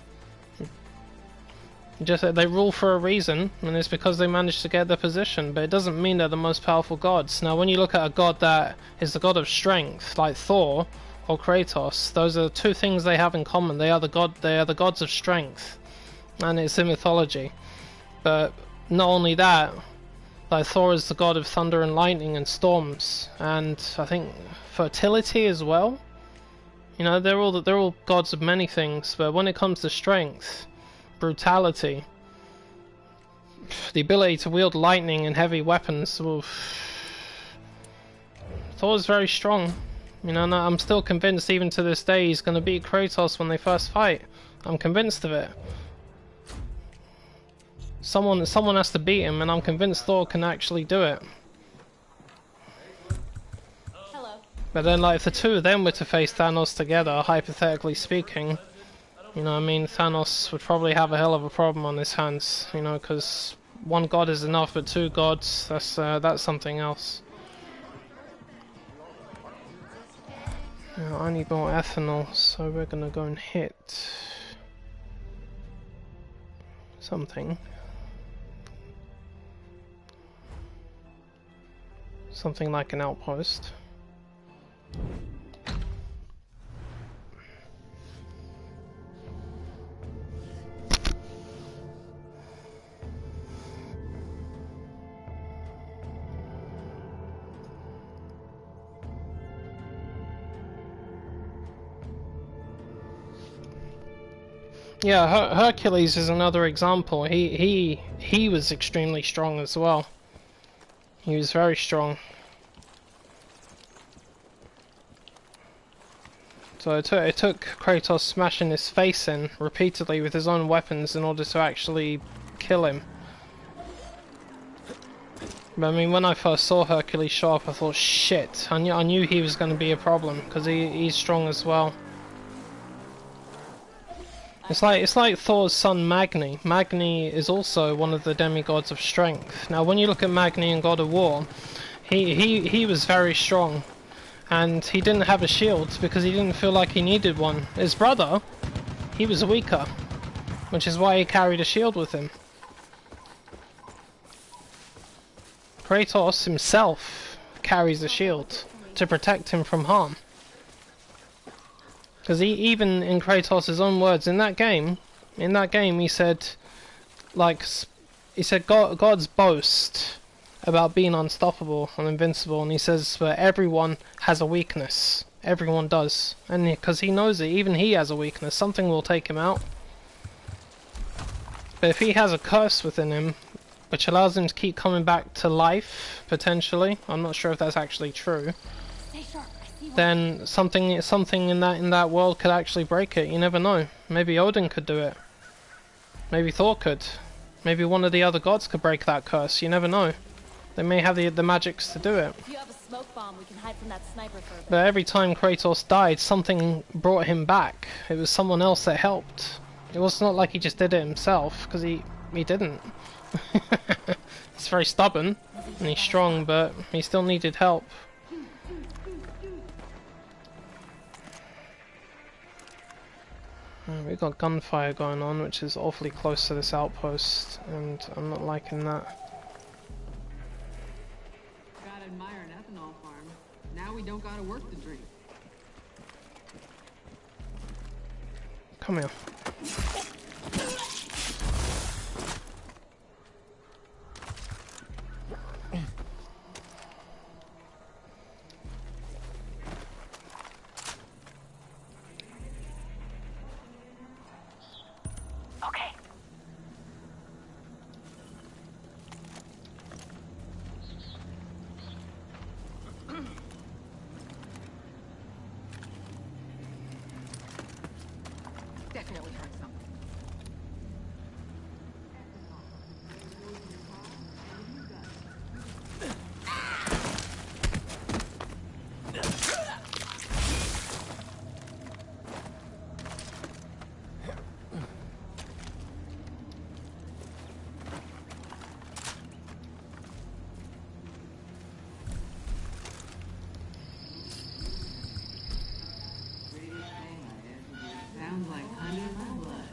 Just that they rule for a reason, and it's because they managed to get their position, but it doesn't mean they're the most powerful gods. Now when you look at a god that is the god of strength, like Thor or Kratos, those are the two things they have in common. They are the gods of strength, and it's in mythology. But not only that, like Thor is the god of thunder and lightning and storms, and I think fertility as well. You know, they're all gods of many things, but when it comes to strength, brutality, the ability to wield lightning and heavy weapons, well, Thor's very strong. You know, and I'm still convinced even to this day he's going to beat Kratos when they first fight. I'm convinced of it. Someone has to beat him, and I'm convinced Thor can actually do it. Hello. But then, like, if the two of them were to face Thanos together, hypothetically speaking, you know, I mean, Thanos would probably have a hell of a problem on his hands. You know, because one god is enough, but two gods, that's something else. Now, I need more ethanol, so we're gonna go and hit something. Something like an outpost. Yeah, Hercules is another example. He was extremely strong as well. He was very strong. So it took Kratos smashing his face in repeatedly with his own weapons in order to actually kill him. But I mean, when I first saw Hercules show up, I thought, shit, I knew he was going to be a problem, because he's strong as well. It's like Thor's son Magni. Magni is also one of the demigods of strength. Now, when you look at Magni in God of War, he was very strong, and he didn't have a shield because he didn't feel like he needed one. His brother, he was weaker, which is why he carried a shield with him. Kratos himself carries a shield to protect him from harm. Because even in Kratos' own words, in that game, he said, God's boast about being unstoppable and invincible, and he says, but everyone has a weakness. Everyone does. And because he knows it, even he has a weakness. Something will take him out. But if he has a curse within him, which allows him to keep coming back to life, potentially. I'm not sure if that's actually true. Stay sharp. I see one. Then something in that world could actually break it. You never know. Maybe Odin could do it. Maybe Thor could. Maybe one of the other gods could break that curse. You never know. They may have the magics to do it. If you have a smoke bomb, we can hide from that sniper for a bit. But every time Kratos died, something brought him back. It was someone else that helped. It was not like he just did it himself, because he didn't. He's very stubborn and he's strong, but he still needed help. We've got gunfire going on, which is awfully close to this outpost, and I'm not liking that. Gotta admire an ethanol farm. Now we don't gotta work to drink. Come here. Okay. Definitely heard something. Sounds like honey in my blood.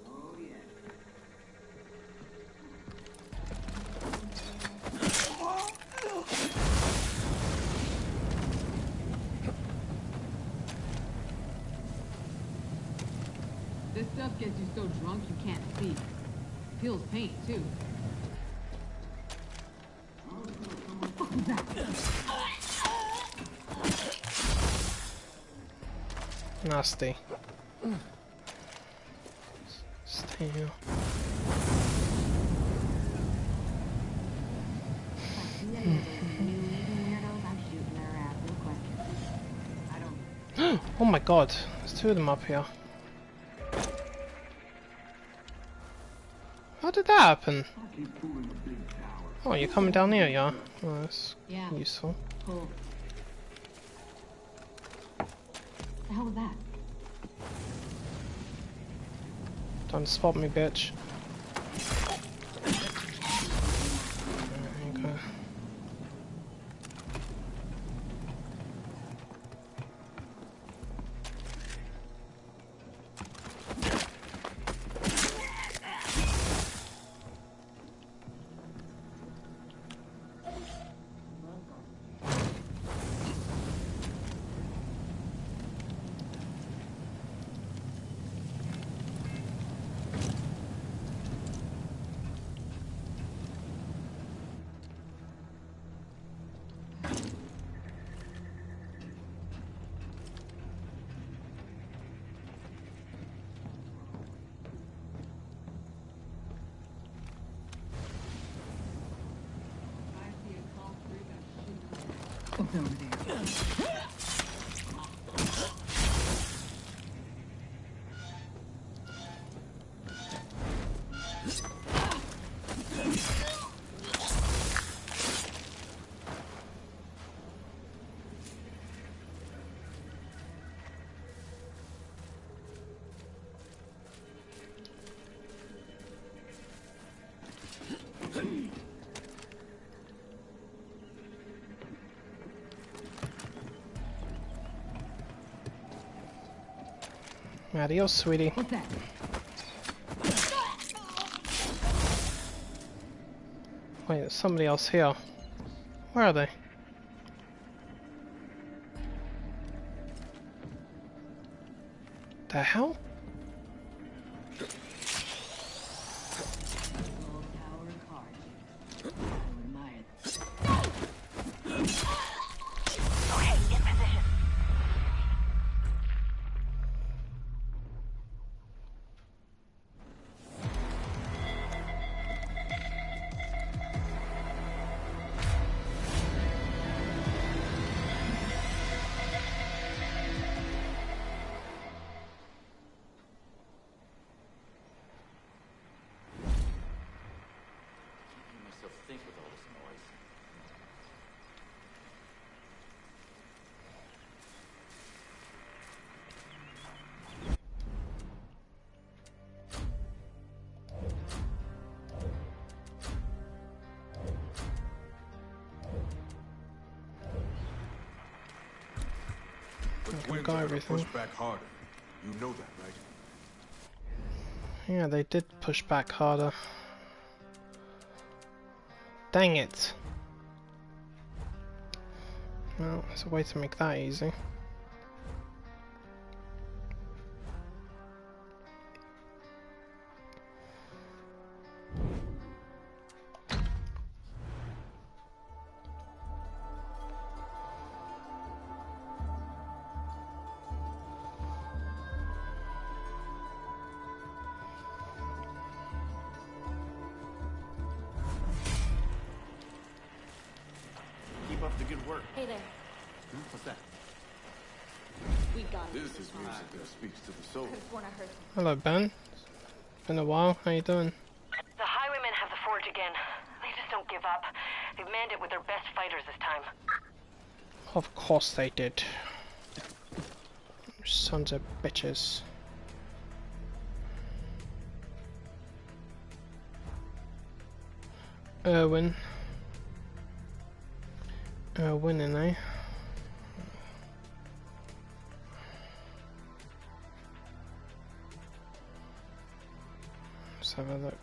Oh yeah. This stuff gets you so drunk you can't see. Feels pain too. What the fuck was that? Nasty. Stay here. Oh my god, there's two of them up here. How did that happen? Oh, you're coming down here, yeah? Oh, that's useful. Cool. The hell was that? Don't spot me, bitch. Okay. What's over there? Adios, sweetie. What's that? Wait, there's somebody else here. Where are they? The hell? think we got everything. Push back harder. You know that, right? Yeah, they did push back harder. Dang it! Well, there's a way to make that easy. Keep up the good work. Hey there. What's that? We got it. This is music that speaks to the soul. Hello, Ben. Been a while. How you doing? The highwaymen have the forge again. They just don't give up. They've manned it with their best fighters this time. Of course they did. Sons of bitches. Winning, eh? Let's have a look.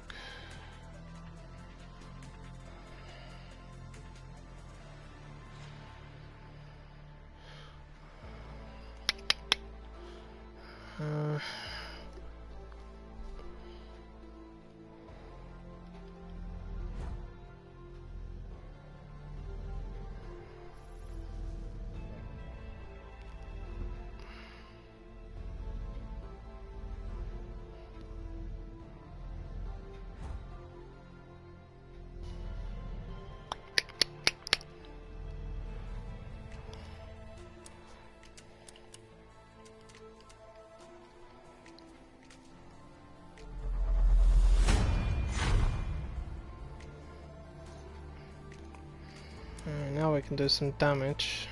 Now we can do some damage.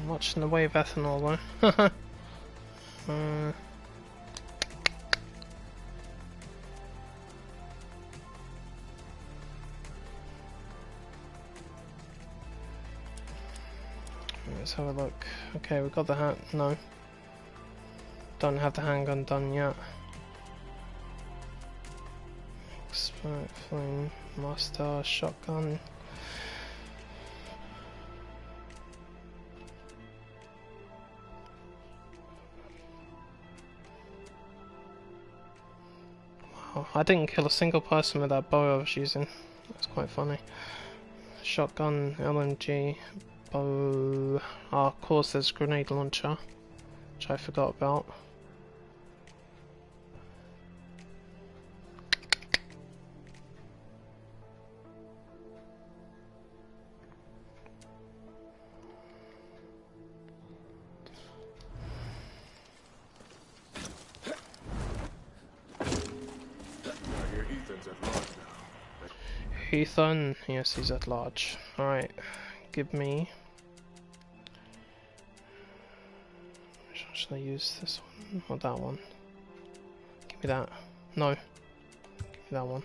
Much in the way of ethanol though. Let's have a look. Okay, we got the hat. No. Don't have the handgun done yet. Explode, flame, master, shotgun. Wow, I didn't kill a single person with that bow I was using. That's quite funny. Shotgun, LMG. Oh, of course there's grenade launcher, which I forgot about. I hear Ethan's at large now. Ethan, yes, he's at large. Alright, give me... Should I use this one or that one? Give me that. No. Give me that one.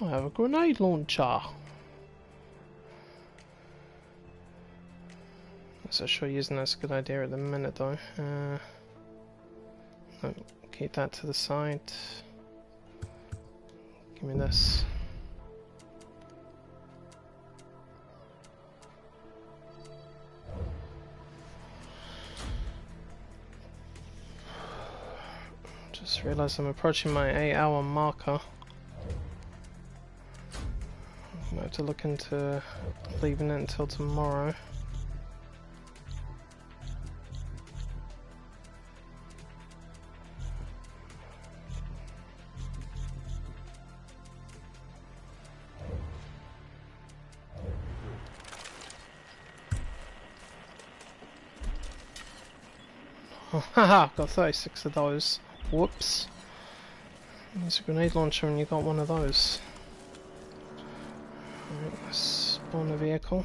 I have a grenade launcher. So sure using that's a good idea at the minute though. No, keep that to the side. Give me this. Just realised I'm approaching my 8-hour marker. I'm going to have to look into leaving it until tomorrow. Oh, haha, got 36 of those. Whoops. Use a grenade launcher and you got one of those. Alright, let's spawn a vehicle.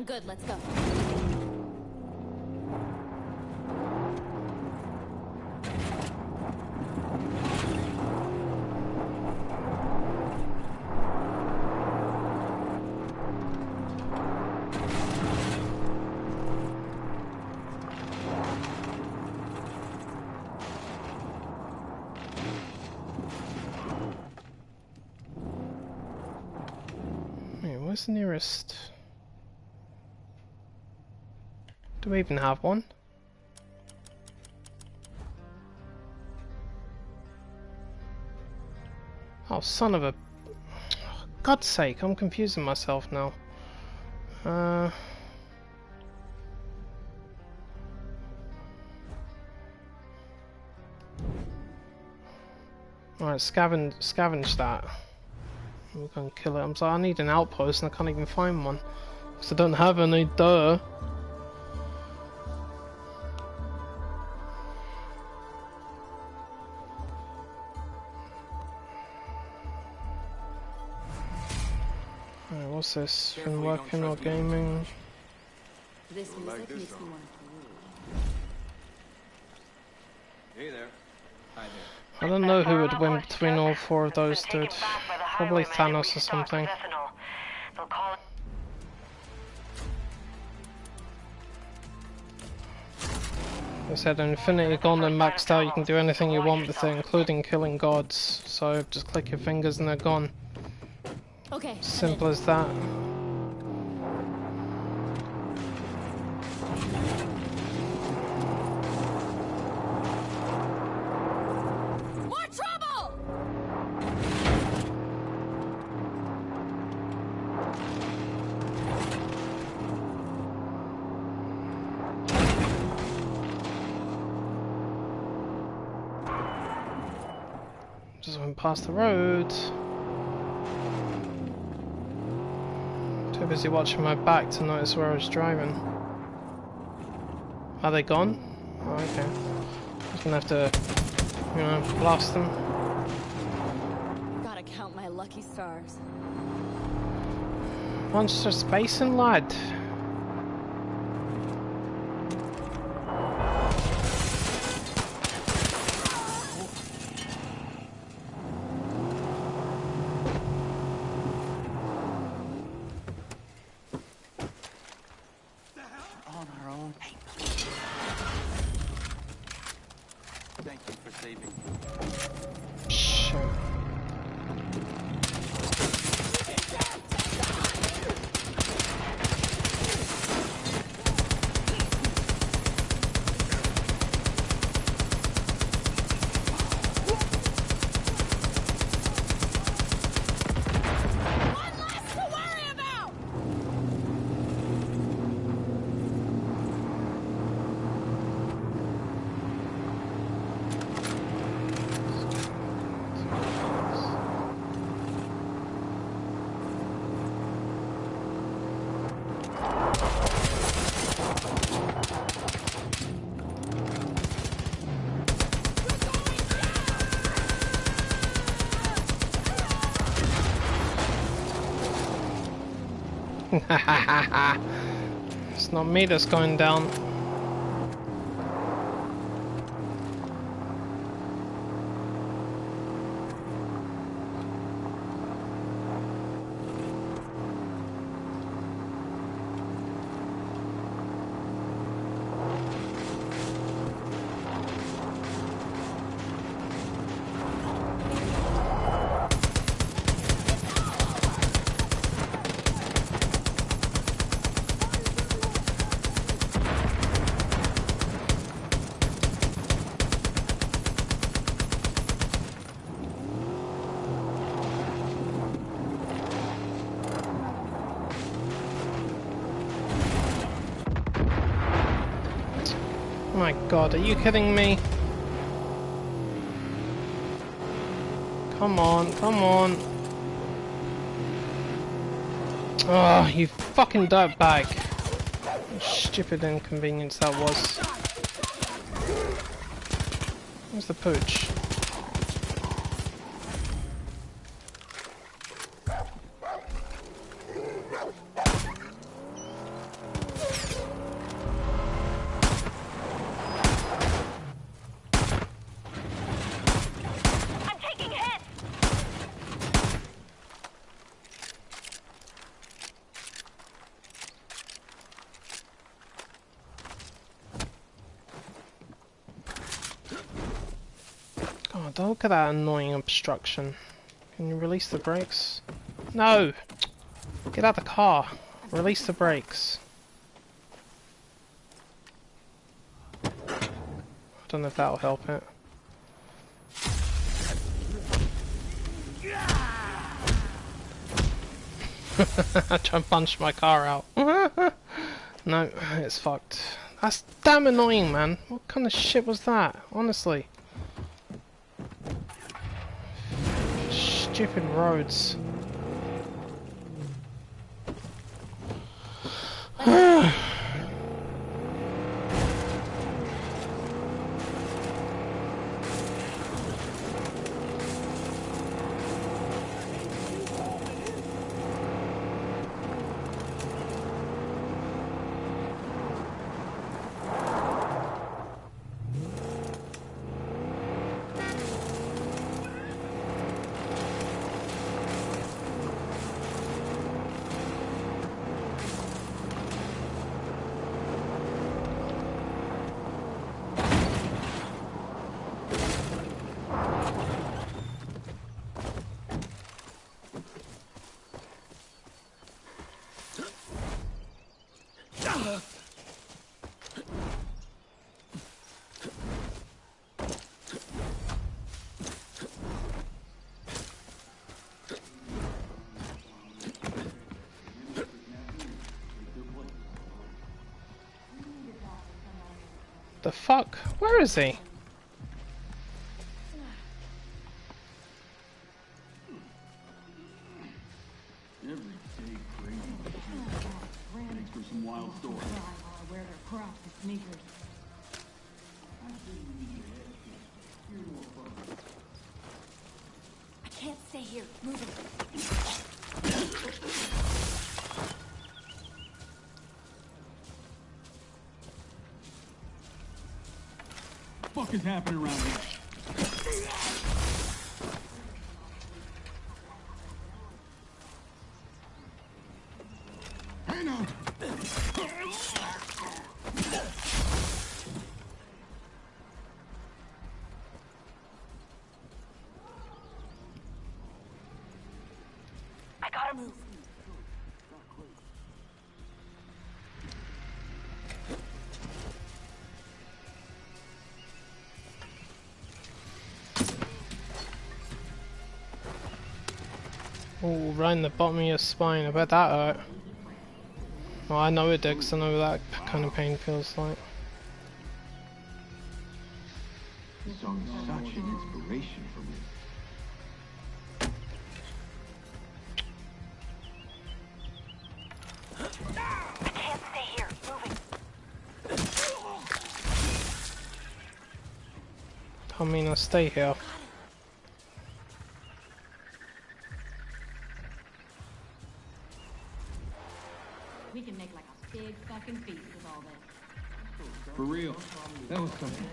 I'm good, let's go. Wait, where's the nearest? Do we even have one? Oh, son of a... God's sake, I'm confusing myself now. Alright, scavenge that. We're gonna kill it. I'm sorry, I need an outpost and I can't even find one. Because I don't have any, duh. Alright, what's this? Been working or gaming? This music makes me want to Hey there. Hi there. I don't know who would win between all four of those, dude. Probably Thanos or something. I said Infinity Gauntlet maxed out, you can do anything you want with it, including killing gods. So just click your fingers and they're gone. Okay. Simple as that. More trouble! Just went past the road. Too busy watching my back to notice where I was driving. Are they gone? Oh, okay. Just gonna have to, you know, blast them. Gotta count my lucky stars. Monster spacing, lad. On our own. Hey, thank you for saving me. Shit. It's not me that's going down. Oh my god, are you kidding me? Come on, come on. Oh, you fucking dirtbag. What stupid inconvenience that was. Where's the pooch? look at that annoying obstruction. Can you release the brakes? No! Get out of the car. Release the brakes. I don't know if that'll help it. I try and punch my car out. No, it's fucked. That's damn annoying, man. What kind of shit was that? Honestly. Stupid roads. The fuck? Where is he? Thanks for some wild stories. Wear their Crocs and sneakers. I can't stay here. Moving. What the fuck is happening around here? Hey now! I gotta move. Oh, right in the bottom of your spine. I bet that hurt. Well, I know it did, 'cause I know what that kind of pain feels like. This song is such an inspiration for me. I can't stay here. Moving. I mean, I stay here. We can make like a big fucking feast with all this. For real. That was something.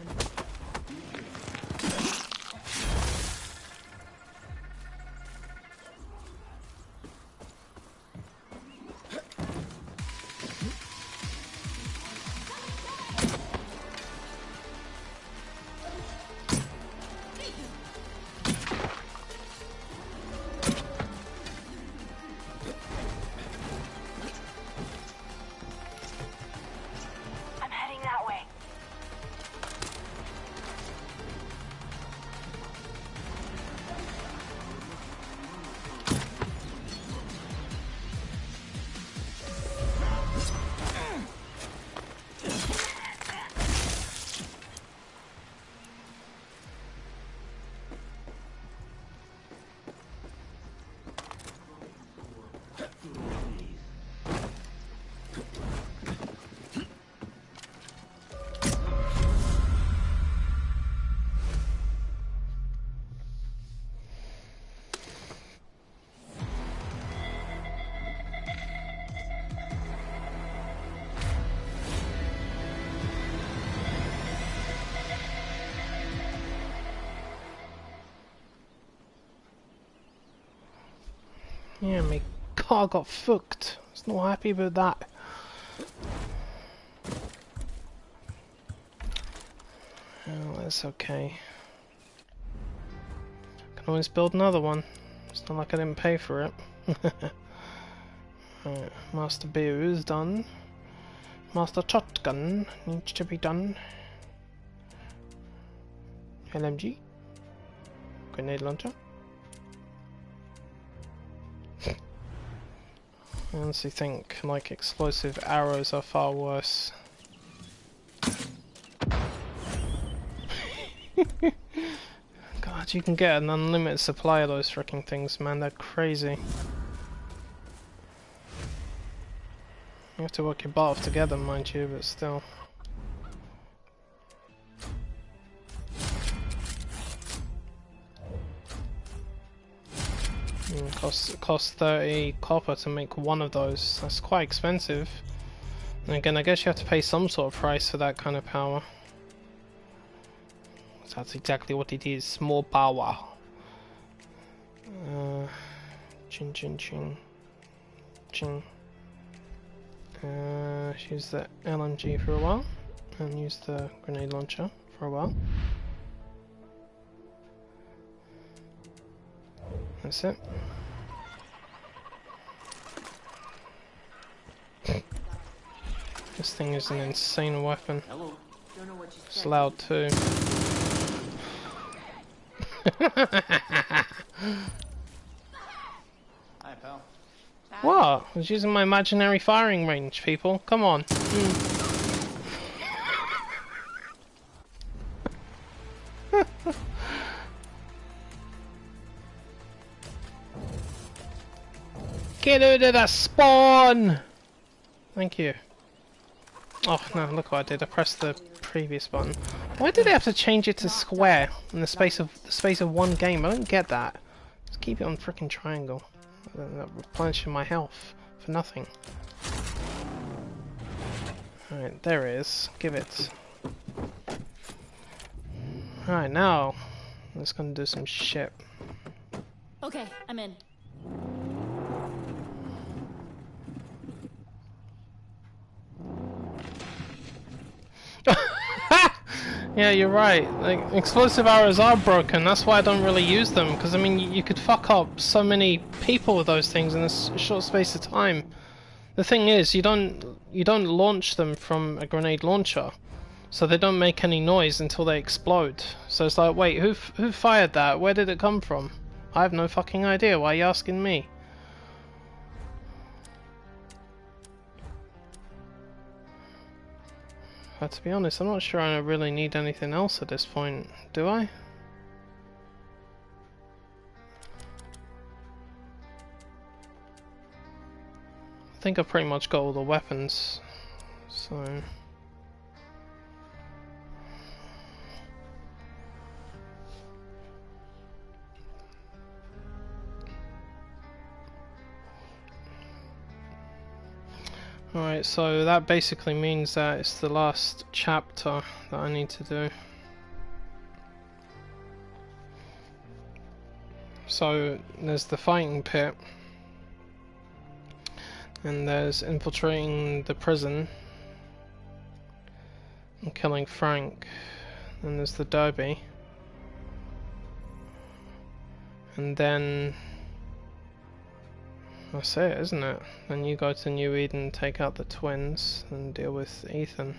I'm heading that way. Yeah, my car got fucked. I was not happy with that. Oh, that's okay. Can always build another one. It's not like I didn't pay for it. Alright, Master Beer is done. Master Shotgun needs to be done. LMG. Grenade launcher. I honestly think like explosive arrows are far worse. God, you can get an unlimited supply of those freaking things, man. They're crazy. You have to work your butt off to get them, mind you, but still. Costs 30 copper to make one of those. That's quite expensive. And again, I guess you have to pay some sort of price for that kind of power. So that's exactly what it is. More power. Ching ching ching. Ching. Use the LMG for a while. And use the grenade launcher for a while. That's it. This thing is an insane weapon. It's loud too. Hi, pal. What? I was using my imaginary firing range, people. Come on. Get out of the spawn! Thank you. Oh no, look what I did. I pressed the previous button. Why did they have to change it to square in the space of one game? I don't get that. Just keep it on frickin' triangle. Replenishing my health for nothing. Alright, there it is. Give it. Alright, now I'm just gonna do some shit. Okay, I'm in. Yeah, you're right. Like, explosive arrows are broken. That's why I don't really use them. Because I mean, you could fuck up so many people with those things in a short space of time. The thing is, you don't launch them from a grenade launcher, so they don't make any noise until they explode. So it's like, wait, who fired that? Where did it come from? I have no fucking idea. Why are you asking me? But to be honest, I'm not sure I really need anything else at this point, do I? I think I've pretty much got all the weapons, so... Alright, so that basically means that it's the last chapter that I need to do. So there's the fighting pit, and there's infiltrating the prison and killing Frank, and there's the derby, and then that's it, isn't it? Then you go to New Eden, take out the twins, and deal with Ethan.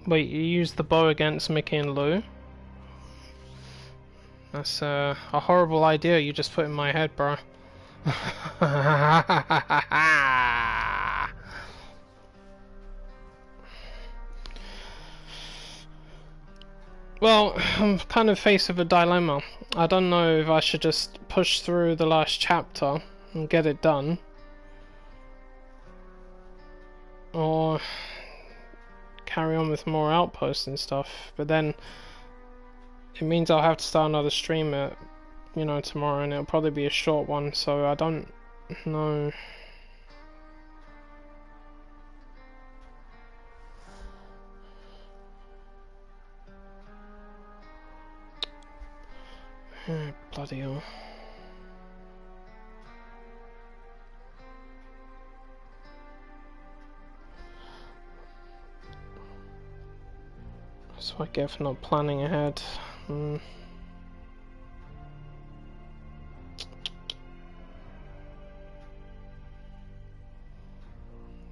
Wait, you used the bow against Mickey and Lou? That's a horrible idea you just put in my head, bro. Well, I'm kind of faced with a dilemma. I don't know if I should just push through the last chapter and get it done, or carry on with more outposts and stuff, but then it means I'll have to start another stream at, you know, tomorrow, and it'll probably be a short one, so I don't know. Bloody hell. That's what I get for not planning ahead.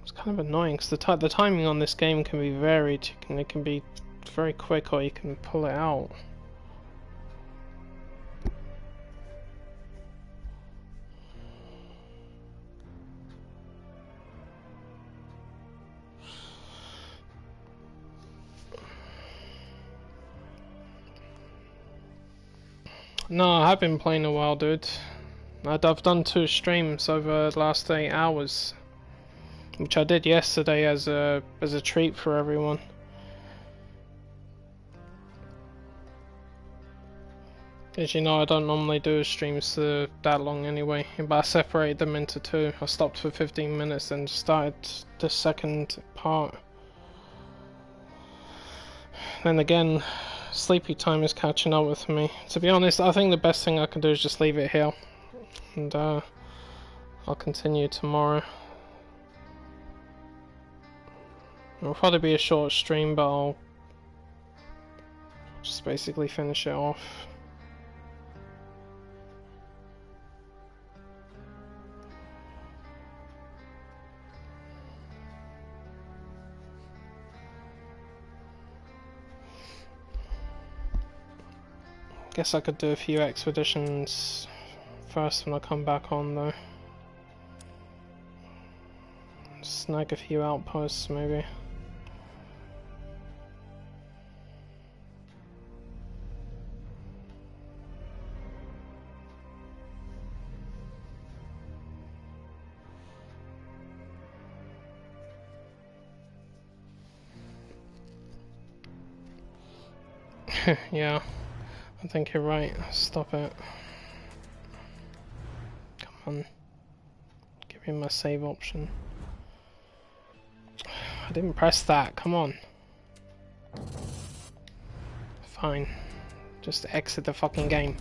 It's kind of annoying because the timing on this game can be varied. It can be very quick, or you can pull it out. No, I have been playing a while, dude. I've done 2 streams over the last 8 hours, which I did yesterday as a treat for everyone. As you know, I don't normally do streams that long anyway, but I separated them into 2. I stopped for 15 minutes and started the second part. Then again, sleepy time is catching up with me. To be honest, I think the best thing I can do is just leave it here, and I'll continue tomorrow. It'll probably be a short stream, but I'll just basically finish it off. Guess I could do a few expeditions first when I come back on though. Snag a few outposts maybe. Yeah. I think you're right. Stop it. Come on. Give me my save option. I didn't press that. Come on. Fine. Just exit the fucking game.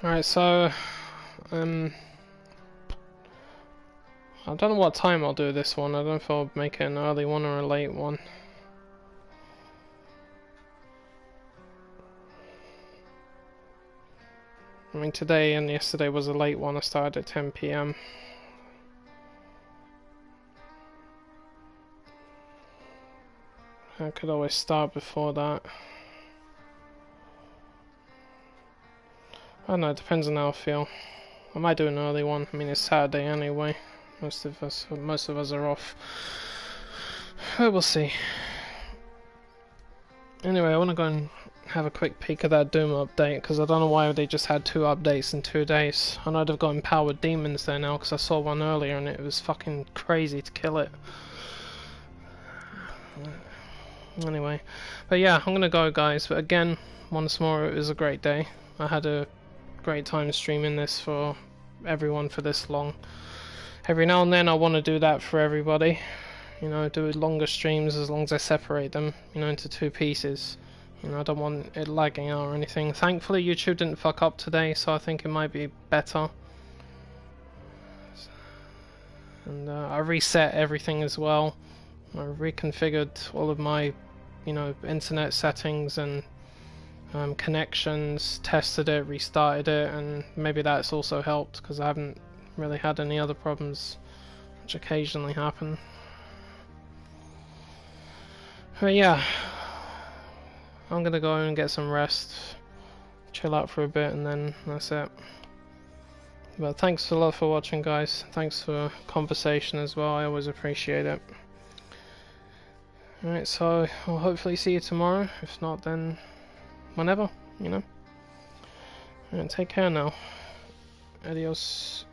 Alright, so I don't know what time I'll do this one. I don't know if I'll make it an early one or a late one. I mean, today and yesterday was a late one. I started at 10 PM. I could always start before that. I don't know, it depends on how I feel. I might do an early one. I mean, it's Saturday anyway. Most of us are off. But we'll see. Anyway, I want to go and have a quick peek at that Doom update, because I don't know why they just had 2 updates in 2 days. I know they've got empowered demons there now, because I saw one earlier and it was fucking crazy to kill it. Anyway, but yeah, I'm gonna go, guys. But again, once more, it was a great day. I had a great time streaming this for everyone for this long. Every now and then I want to do that for everybody, you know, do longer streams as long as I separate them, you know, into 2 pieces. You know, I don't want it lagging out or anything. Thankfully YouTube didn't fuck up today, so I think it might be better. And I reset everything as well. I reconfigured all of my, you know, internet settings and connections, tested it, restarted it, and maybe that's also helped because I haven't really had any other problems, which occasionally happen. But yeah, I'm gonna go and get some rest, chill out for a bit, and then that's it. But thanks a lot for watching, guys. Thanks for conversation as well, I always appreciate it. Alright, so I'll hopefully see you tomorrow. If not, then whenever, you know. And take care now. Adios.